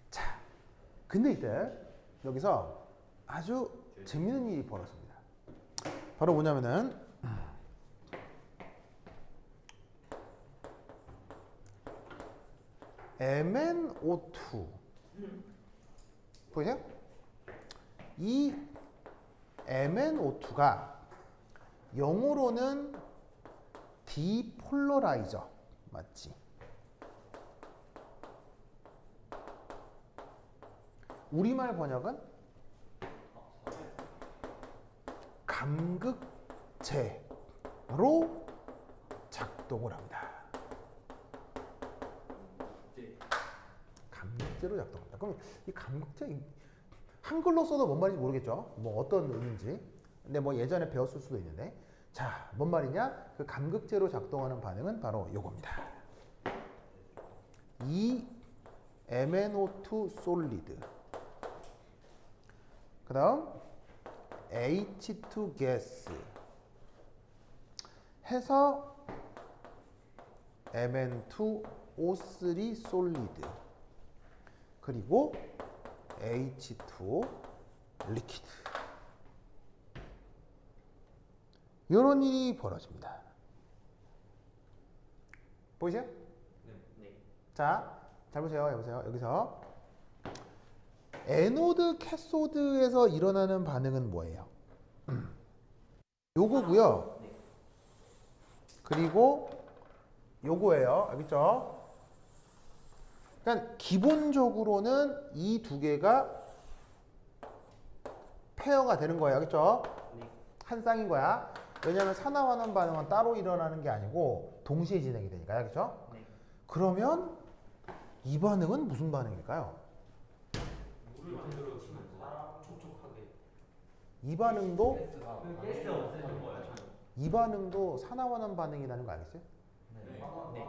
자, 근데 이때 여기서 아주 재밌는 일이 벌어집니다. 바로 뭐냐면은 MnO2 보이세요? 이 MnO2가 영어로는 디폴러라이저 맞지? 우리말 번역은 감극제로 작동을 합니다. 감극제로 작동합니다. 그럼 이 감극제 한글로 써도 뭔 말인지 모르겠죠? 뭐 어떤 의미인지. 근데 뭐 예전에 배웠을 수도 있는데. 자, 뭔 말이냐? 그 감극제로 작동하는 반응은 바로 요겁니다. 이 MnO2 솔리드. 그다음 H2 gas 해서 Mn2O3 솔리드 그리고 H2 리퀴드 이런 일이 벌어집니다. 보이세요? 네. 자, 잘 보세요. 여보세요. 여기서 에노드 캐소드에서 일어나는 반응은 뭐예요? 요거고요. 네. 그리고 요거예요. 알겠죠? 그러니까 기본적으로는 이 두 개가 페어가 되는 거예요. 알겠죠? 네. 한 쌍인 거야. 왜냐하면 산화환원 반응은 따로 일어나는 게 아니고 동시에 진행이 되니까. 알겠죠? 네. 그러면 이 반응은 무슨 반응일까요? 물을 만들어 주는 촉촉하게. 이 반응도 가스 없애는 거예요. 이 반응도 산화환원 반응이라는 거 알겠어요? 네. 네.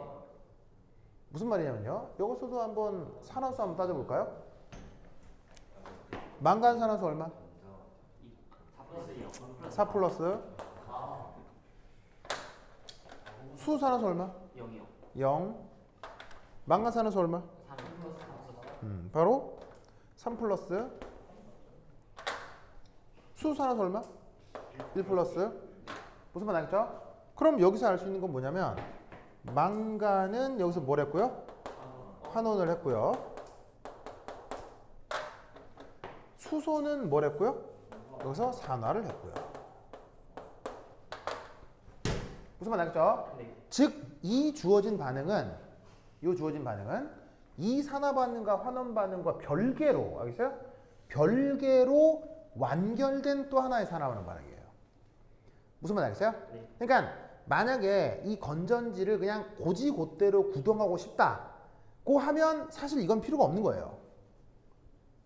무슨 말이냐면요. 여기서도 한번 산화수 한번 따져볼까요? 망간 산화수 얼마? 4 플러스 수 산화수 얼마? 0이요. 0 망간 산화수 얼마? 3 플러스 3 바로 3 플러스 수 산화수 얼마? 1 플러스 무슨 말 알겠죠? 그럼 여기서 알 수 있는 건 뭐냐면 망간은 여기서 뭘 했고요? 환원을 했고요. 수소는 뭘 했고요? 여기서 산화를 했고요. 무슨 말 알겠죠? 네. 즉 이 주어진 반응은 이 산화 반응과 환원 반응과 별개로 알겠어요? 별개로 완결된 또 하나의 산화환원 반응이에요. 무슨 말 알겠어요? 네. 그러니까 만약에 이 건전지를 그냥 고지곧대로 구동하고 싶다고 하면 사실 이건 필요가 없는 거예요.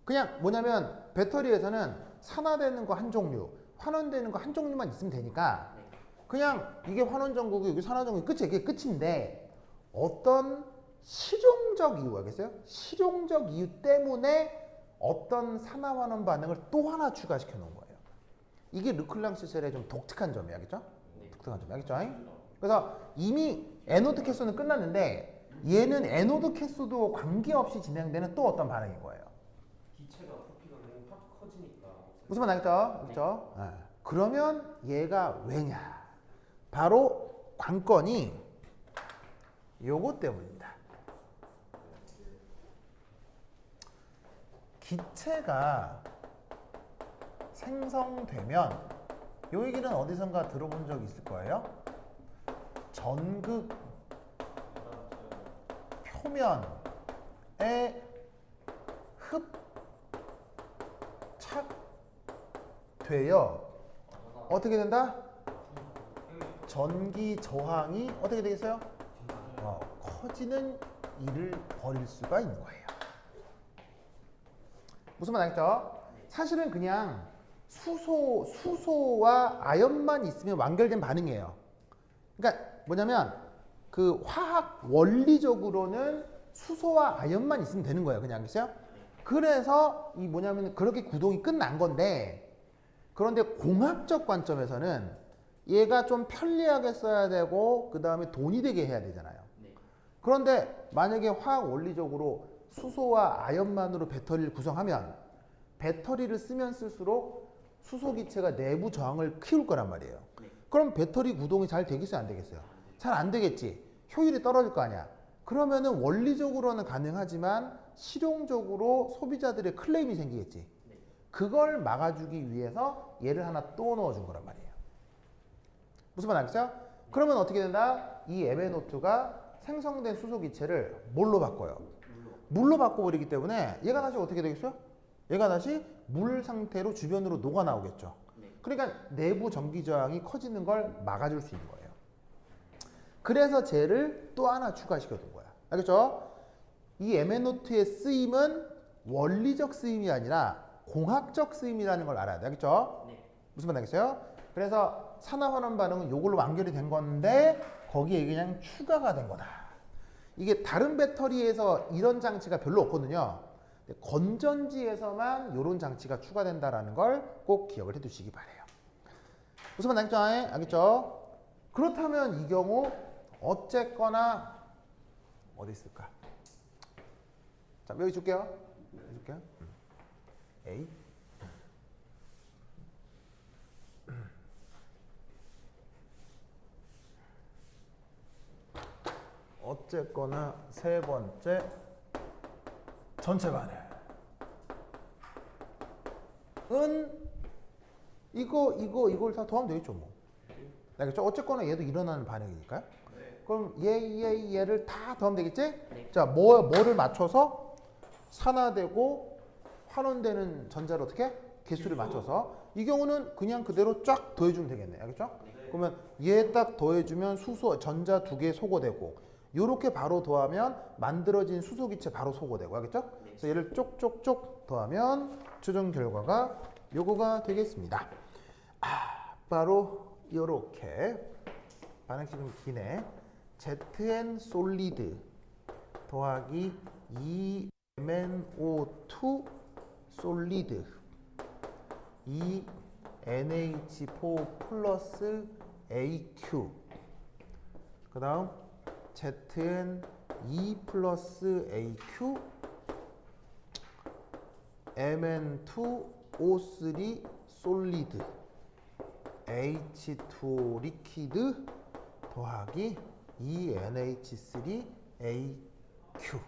그냥 뭐냐면 배터리에서는 산화되는 거 한 종류, 환원되는 거 한 종류만 있으면 되니까 네. 그냥 이게 환원 전구고 여기 산화 전구고 끝이에요. 이게 끝인데 어떤 실용적 이유 알겠어요? 실용적 이유 때문에 어떤 산화 환원 반응을 또 하나 추가시켜 놓은 거예요. 이게 르클랑 시셀의 좀 독특한 점이에요. 알겠죠? 네. 독특한 점. 알겠죠? 그래서 이미 에노드 캐소드는 끝났는데 얘는 에노드 캐소드와 관계없이 진행되는 또 어떤 반응인 거예요. 기체가 부피가 너무 확 커지니까. 무슨 말 알겠죠? 알겠죠? 그러면 얘가 왜냐? 바로 관건이 요거 때문입니다. 기체가 생성되면 요 얘기는 어디선가 들어본 적 있을 거예요. 전극 표면에 흡착되어 어떻게 된다? 전기 저항이 어떻게 되겠어요? 커지는 일을 벌일 수가 있는 거예요. 무슨 말 알겠죠? 사실은 그냥 수소와 아연만 있으면 완결된 반응이에요. 그러니까 뭐냐면 그 화학 원리적으로는 수소와 아연만 있으면 되는 거예요. 그냥 알겠어요? 그래서 이 뭐냐면 그렇게 구동이 끝난 건데 그런데 공학적 관점에서는 얘가 좀 편리하게 써야 되고 그 다음에 돈이 되게 해야 되잖아요. 네. 그런데 만약에 화학 원리적으로 수소와 아연만으로 배터리를 구성하면 배터리를 쓰면 쓸수록 수소 기체가 내부 저항을 키울 거란 말이에요. 네. 그럼 배터리 구동이 잘 되겠어요? 안 되겠어요? 잘 안 되겠지. 효율이 떨어질 거 아니야. 그러면은 원리적으로는 가능하지만 실용적으로 소비자들의 클레임이 생기겠지. 네. 그걸 막아주기 위해서 얘를 하나 또 넣어준 거란 말이에요. 무슨 말 알겠어요? 그러면 어떻게 된다? 이 MnO2가 생성된 수소 기체를 뭘로 바꿔요? 물로 바꿔버리기 때문에 얘가 다시 어떻게 되겠어요? 얘가 다시 물 상태로 주변으로 녹아 나오겠죠. 네. 그러니까 내부 전기 저항이 커지는 걸 막아줄 수 있는 거예요. 그래서 쟤를 또 하나 추가시켜 둔 거야. 알겠죠? 이 MnO2의 쓰임은 원리적 쓰임이 아니라 공학적 쓰임이라는 걸 알아야 돼. 알겠죠? 네. 무슨 말 알겠어요? 그래서 산화환원 반응은 이걸로 완결이 된 건데 거기에 그냥 추가가 된 거다. 이게 다른 배터리에서 이런 장치가 별로 없거든요. 근데 건전지에서만 이런 장치가 추가된다라는 걸 꼭 기억을 해두시기 바래요. 무슨 말 알겠죠? 알겠죠? 그렇다면 이 경우 어쨌거나 어디 있을까? 자, 여기 줄게요. A. 어쨌거나 세 번째 전체 반응은 이걸 다 더하면 되겠죠 뭐. 알겠죠? 어쨌거나 얘도 일어나는 반응이니까요. 그럼 얘를 다 더하면 되겠지? 자, 뭐를 맞춰서 산화되고 환원되는 전자를 어떻게? 개수를 맞춰서 이 경우는 그냥 그대로 쫙 더해주면 되겠네. 알겠죠? 그러면 얘 딱 더해주면 전자 2개 소거되고 요렇게 바로 더하면 만들어진 수소기체 바로 소거되고 알겠죠? 그래서 얘를 쪽쪽쪽 더하면 최종 결과가 요거가 되겠습니다. 바로 요렇게 반응식 좀 기네. ZN 솔리드 더하기 2MnO2 솔리드 2NH4 플러스 AQ 그 다음 ZN2 플러스 AQ Mn2O3 솔리드 H2O 리퀴드 더하기 2NH3 AQ.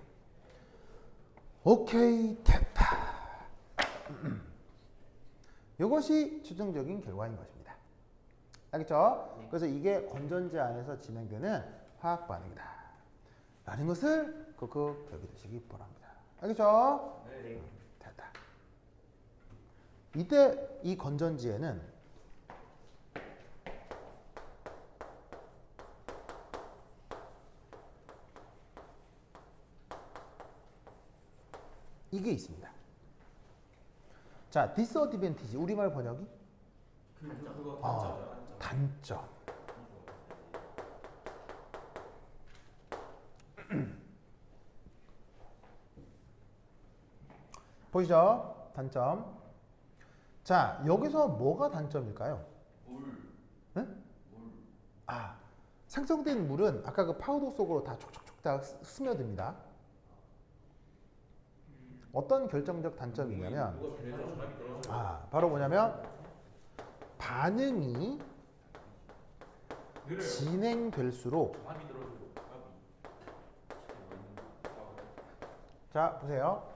오케이, 됐다. 이것이 최종적인 결과인 것입니다. 알겠죠? 그래서 이게 건전지 안에서 진행되는 화학 반응이다 라는 것을 꼭 여기 두시기 바랍니다. 알겠죠? 네. 됐다. 이때 이 건전지에는 이게 있습니다. 자, 디스어드밴티지 우리말 번역이 그거 단점. 보이죠? 단점. 자, 여기서 뭐가 단점일까요? 응? 생성된 물은 아까 그 파우더 속으로 다 촉촉촉 다 스며듭니다. 어떤 결정적 단점이냐면 바로 뭐냐면 반응이 진행될수록 자, 보세요.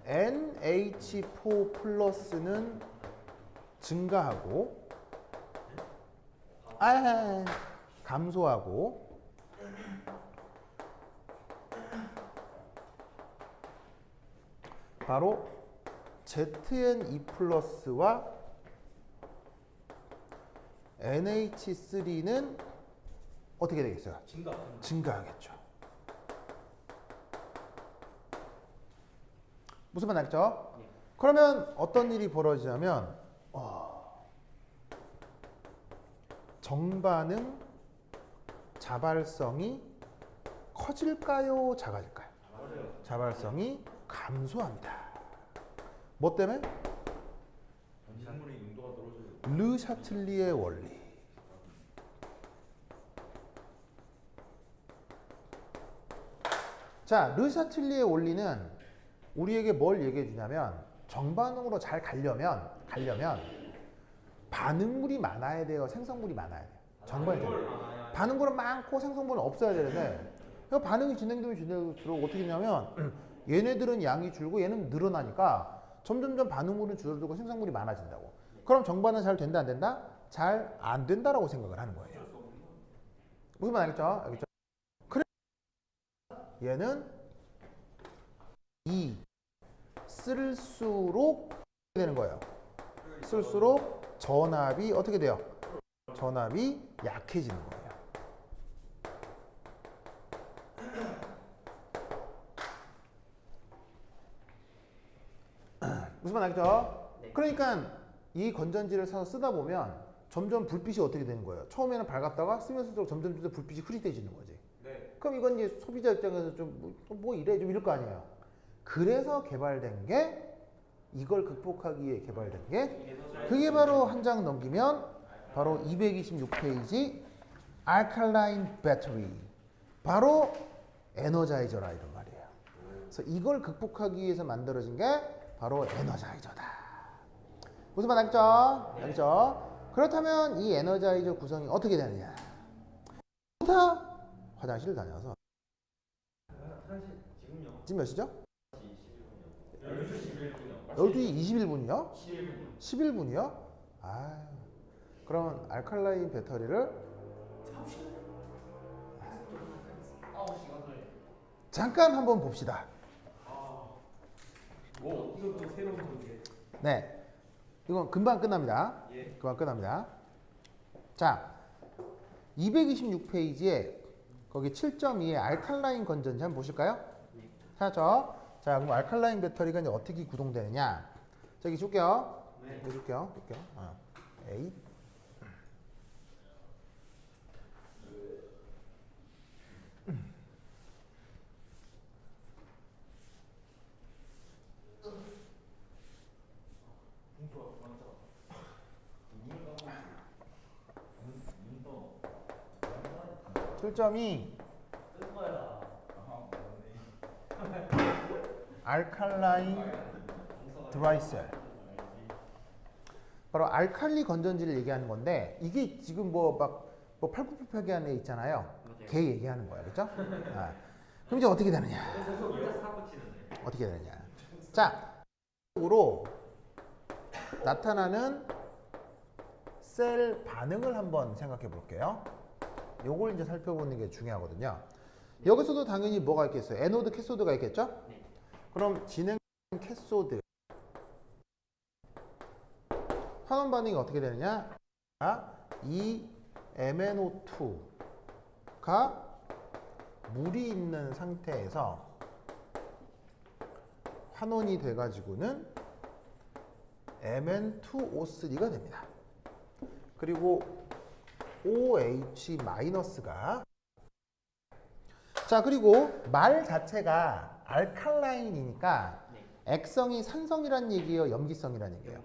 NH4 플러스는 증가하고 감소하고 바로 ZN2 플러스와 NH3는 어떻게 되겠어요? 증가하겠죠. 무슨 말 알겠죠? 그러면 어떤 일이 벌어지냐면 정반응 자발성이 커질까요? 작아질까요? 자발성이 감소합니다. 뭐 때문에? 르샤틀리의 원리. 자, 르샤틀리의 원리는 우리에게 뭘 얘기해 주냐면 정반응으로 잘 가려면 반응물이 많아야 돼요, 생성물이 많아야 돼요. 반응물은 많고 생성물은 없어야 되는데 반응이 진행되면 진행될수록 어떻게 되냐면 얘네들은 양이 줄고 얘는 늘어나니까 점점점 반응물은 줄어들고 생성물이 많아진다고. 그럼 정반응 잘 된다 안 된다? 잘 안 된다라고 생각을 하는 거예요. 무슨 말 알겠죠? 그래 얘는 쓸수록 되는 거예요. 쓸수록 전압이 어떻게 돼요? 전압이 약해지는 거예요. 무슨 말 알겠죠? 네. 그러니까 이 건전지를 사서 쓰다 보면 점점 불빛이 어떻게 되는 거예요? 처음에는 밝았다가 쓰면 쓸수록 점점 불빛이 흐릿해지는 거지. 네. 그럼 이건 이제 소비자 입장에서 좀 뭐 이래 좀 이럴 거 아니에요. 그래서 개발된 게 이걸 극복하기 위해 개발된 게 그게 바로 한 장 넘기면 바로 226페이지 알칼라인 배터리 바로 에너자이저라 이런 말이에요. 그래서 이걸 극복하기 위해서 만들어진 게 바로 에너자이저다. 무슨 말 알겠죠? 알겠죠? 그렇다면 이 에너자이저 구성이 어떻게 되느냐? 다 화장실을 다녀서 지금요. 지금 몇 시죠? 11분이요. 12시 21분이요? 11분. 11분이요? 아, 그러면 알칼라인 배터리를 9시간 전에. 잠깐 한번 봅시다. 오, 이것도 새로운 건데. 네, 이건 금방 끝납니다. 예. 금방 끝납니다. 자, 226페이지에 거기 7.2의 알칼라인 건전지 한번 보실까요? 찾았죠? 자, 그럼 알칼라인 배터리가 이제 어떻게 구동되느냐? 저기 줄게요. 네. 줄게요. A. 출점이 뜬 거야. 알칼라인 드라이셀. 바로 알칼리 건전지를 얘기하는 건데 이게 지금 뭐 팔굽혀펴기 안에 있잖아요. 걔 얘기하는 거야, 그렇죠? 아. 그럼 이제 어떻게 되느냐? 혼자 사고 치는데. 어떻게 되느냐? 자, 으로 나타나는 셀 반응을 한번 생각해 볼게요. 요걸 이제 살펴보는 게 중요하거든요. 여기서도 당연히 뭐가 있겠어요? 에노드, 캐소드가 있겠죠? 네. 그럼 진행 캐소드 환원 반응이 어떻게 되느냐? 이 MnO2가 물이 있는 상태에서 환원이 돼가지고는 Mn2O3가 됩니다. 그리고 OH-가 자, 그리고 말 자체가 알칼라인이니까 네. 액성이 산성이란 얘기예요, 염기성이란 얘기예요?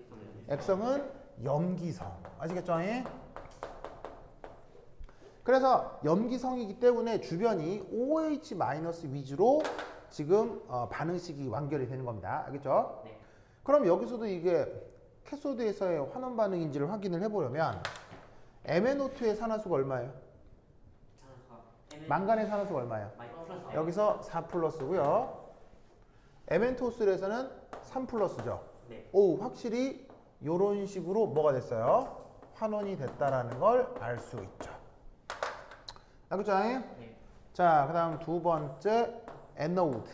액성은 염기성. 아시겠죠? 그래서 염기성이기 때문에 주변이 OH- 위주로 지금 반응식이 완결이 되는 겁니다. 알겠죠? 네. 그럼 여기서도 이게 캐소드에서의 환원 반응인지를 확인을 해보려면 MnO2의 산화수가 얼마예요? 망간의 산화수가 얼마예요? 여기서 4 플러스고요. MnO2에서는 3 플러스죠. 네. 오, 확실히 이런 식으로 뭐가 됐어요? 환원이 됐다라는 걸 알 수 있죠. 알겠죠? 네. 자, 그 다음 두 번째 에노드.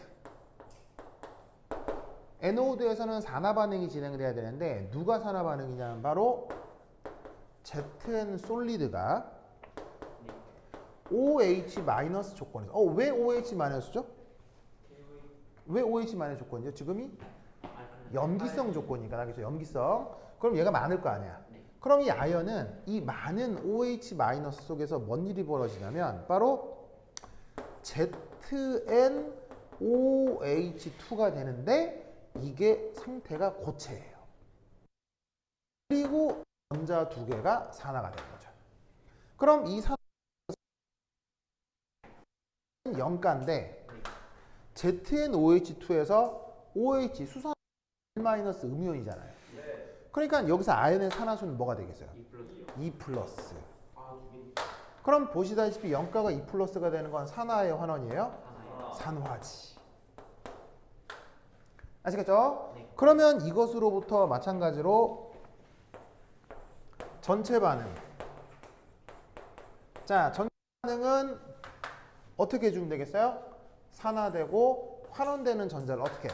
에노드에서는 산화 반응이 진행을 해야 되는데 누가 산화 반응이냐면 바로 ZN 솔리드가 네. OH- 조건에서 왜 OH-죠? 왜 OH- 조건이죠? 지금이 염기성 조건이니까 알겠죠? 염기성. 그럼 얘가 많을 거 아니야. 네. 그럼 이 아연은 이 많은 OH- 속에서 뭔 일이 벌어지냐면 바로 ZnOH2가 되는데 이게 상태가 고체예요. 그리고 전자 두 개가 산화가 되는 거죠. 그럼 이 산화는 염가인데 ZnOH2에서 OH 수산 1- 음이온이잖아요. 그러니까 여기서 아연의 산화수는 뭐가 되겠어요? 2 플러스. 그럼 보시다시피 염가가 2 플러스가 되는 건 산화의 환원이에요? 산화지. 아시겠죠? 네. 그러면 이것으로부터 마찬가지로 전체 반응. 자, 전체 반응은 어떻게 해주면 되겠어요? 산화되고 환원되는 전자를 어떻게?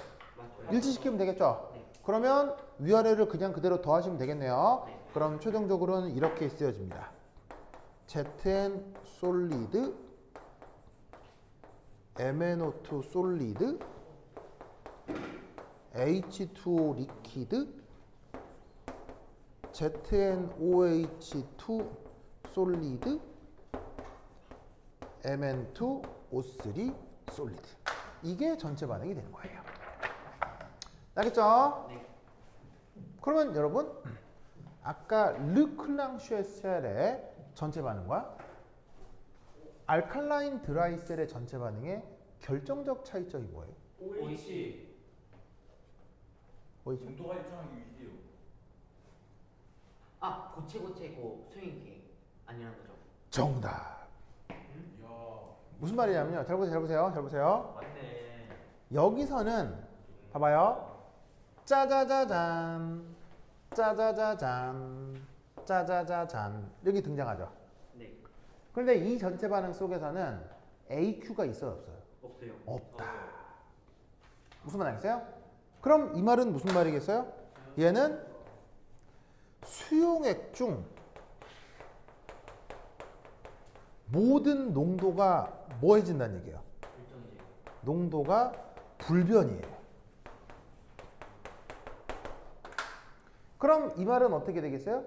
일치시키면 되겠죠? 네. 그러면 위아래를 그냥 그대로 더하시면 되겠네요. 네. 그럼 최종적으로는 이렇게 쓰여집니다. ZN 솔리드, MnO2 솔리드, H2O 리퀴드, ZnOH2 솔리드, Mn2O3 솔리드. 이게 전체 반응이 되는 거예요. 알겠죠? 네. 그러면 여러분 아까 르클랑슈의 셀의 전체 반응과 알칼라인 드라이 셀의 전체 반응의 결정적 차이점이 뭐예요? OH 뭐죠? 농도가 일정하게 유지돼요. 아 고체고 수용기 아니라는 거죠? 정답. 이야 무슨 말이냐면요. 잘 보세요. 잘 보세요. 잘 보세요. 맞네. 여기서는 봐봐요. 짜자자잔, 짜자자잔, 짜자자잔 여기 등장하죠. 네. 그런데 이 전체 반응 속에서는 AQ가 있어요, 없어요? 없어요. 없다. 무슨 말 알겠어요? 그럼 이 말은 무슨 말이겠어요? 얘는 수용액 중 모든 농도가 뭐해진다는 얘기예요? 일정이지. 농도가 불변이에요. 그럼 이 말은 어떻게 되겠어요?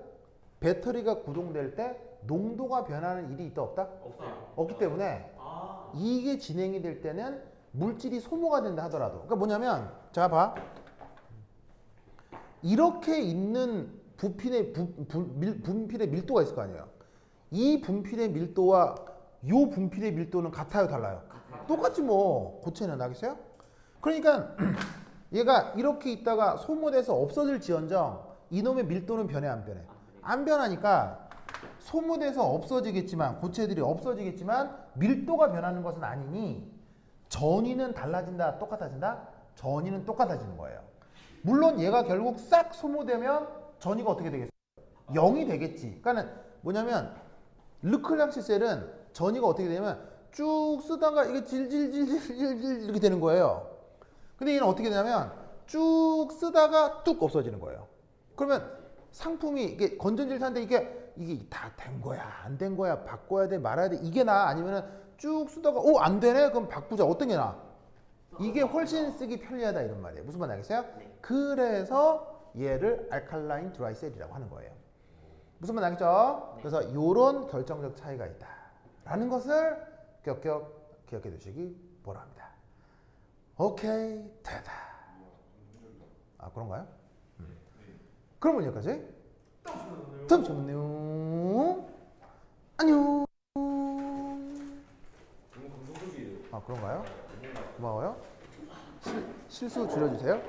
배터리가 구동될 때 농도가 변하는 일이 있다 없다? 없어요. 없기 때문에 아 이게 진행이 될 때는 물질이 소모가 된다 하더라도 그러니까 뭐냐면 자 봐 이렇게 있는 분필의 밀도가 있을 거 아니에요. 이 분필의 밀도와 요 분필의 밀도는 같아요 달라요? 똑같지 뭐 고체는 알겠어요? 그러니까 얘가 이렇게 있다가 소모돼서 없어질지언정 이놈의 밀도는 변해 안 변해? 안 변하니까 소모돼서 없어지겠지만 고체들이 없어지겠지만 밀도가 변하는 것은 아니니 전위는 달라진다 똑같아진다? 전위는 똑같아지는 거예요. 물론 얘가 결국 싹 소모되면 전위가 어떻게 되겠어요? 0이 되겠지. 그러니까 뭐냐면 르클랑시 셀은 전위가 어떻게 되냐면 쭉 쓰다가 이게 질질질질질 이렇게 되는 거예요. 근데 얘는 어떻게 되냐면 쭉 쓰다가 뚝 없어지는 거예요. 그러면 상품이 이게 건전지를 샀는데 이게 다 된 거야 안 된 거야 바꿔야 돼 말아야 돼 이게 나 아니면은 쭉 쓰다가 안 되네 그럼 바꾸자 어떤 게 나? 이게 훨씬 쓰기 편리하다 이런 말이에요. 무슨 말 알겠어요? 네. 그래서 얘를 알칼라인 드라이 셀이라고 하는 거예요. 무슨 말 알겠죠? 네. 그래서 이런 결정적 차이가 있다라는 것을 격격 기억해 두시기 바랍니다. 오케이 됐다. 아 그런가요? 그럼 여기까지. 다음 시간에 안녕. 너무 감성적이에요. 아 그런가요? 고마워요. 실수 줄여주세요.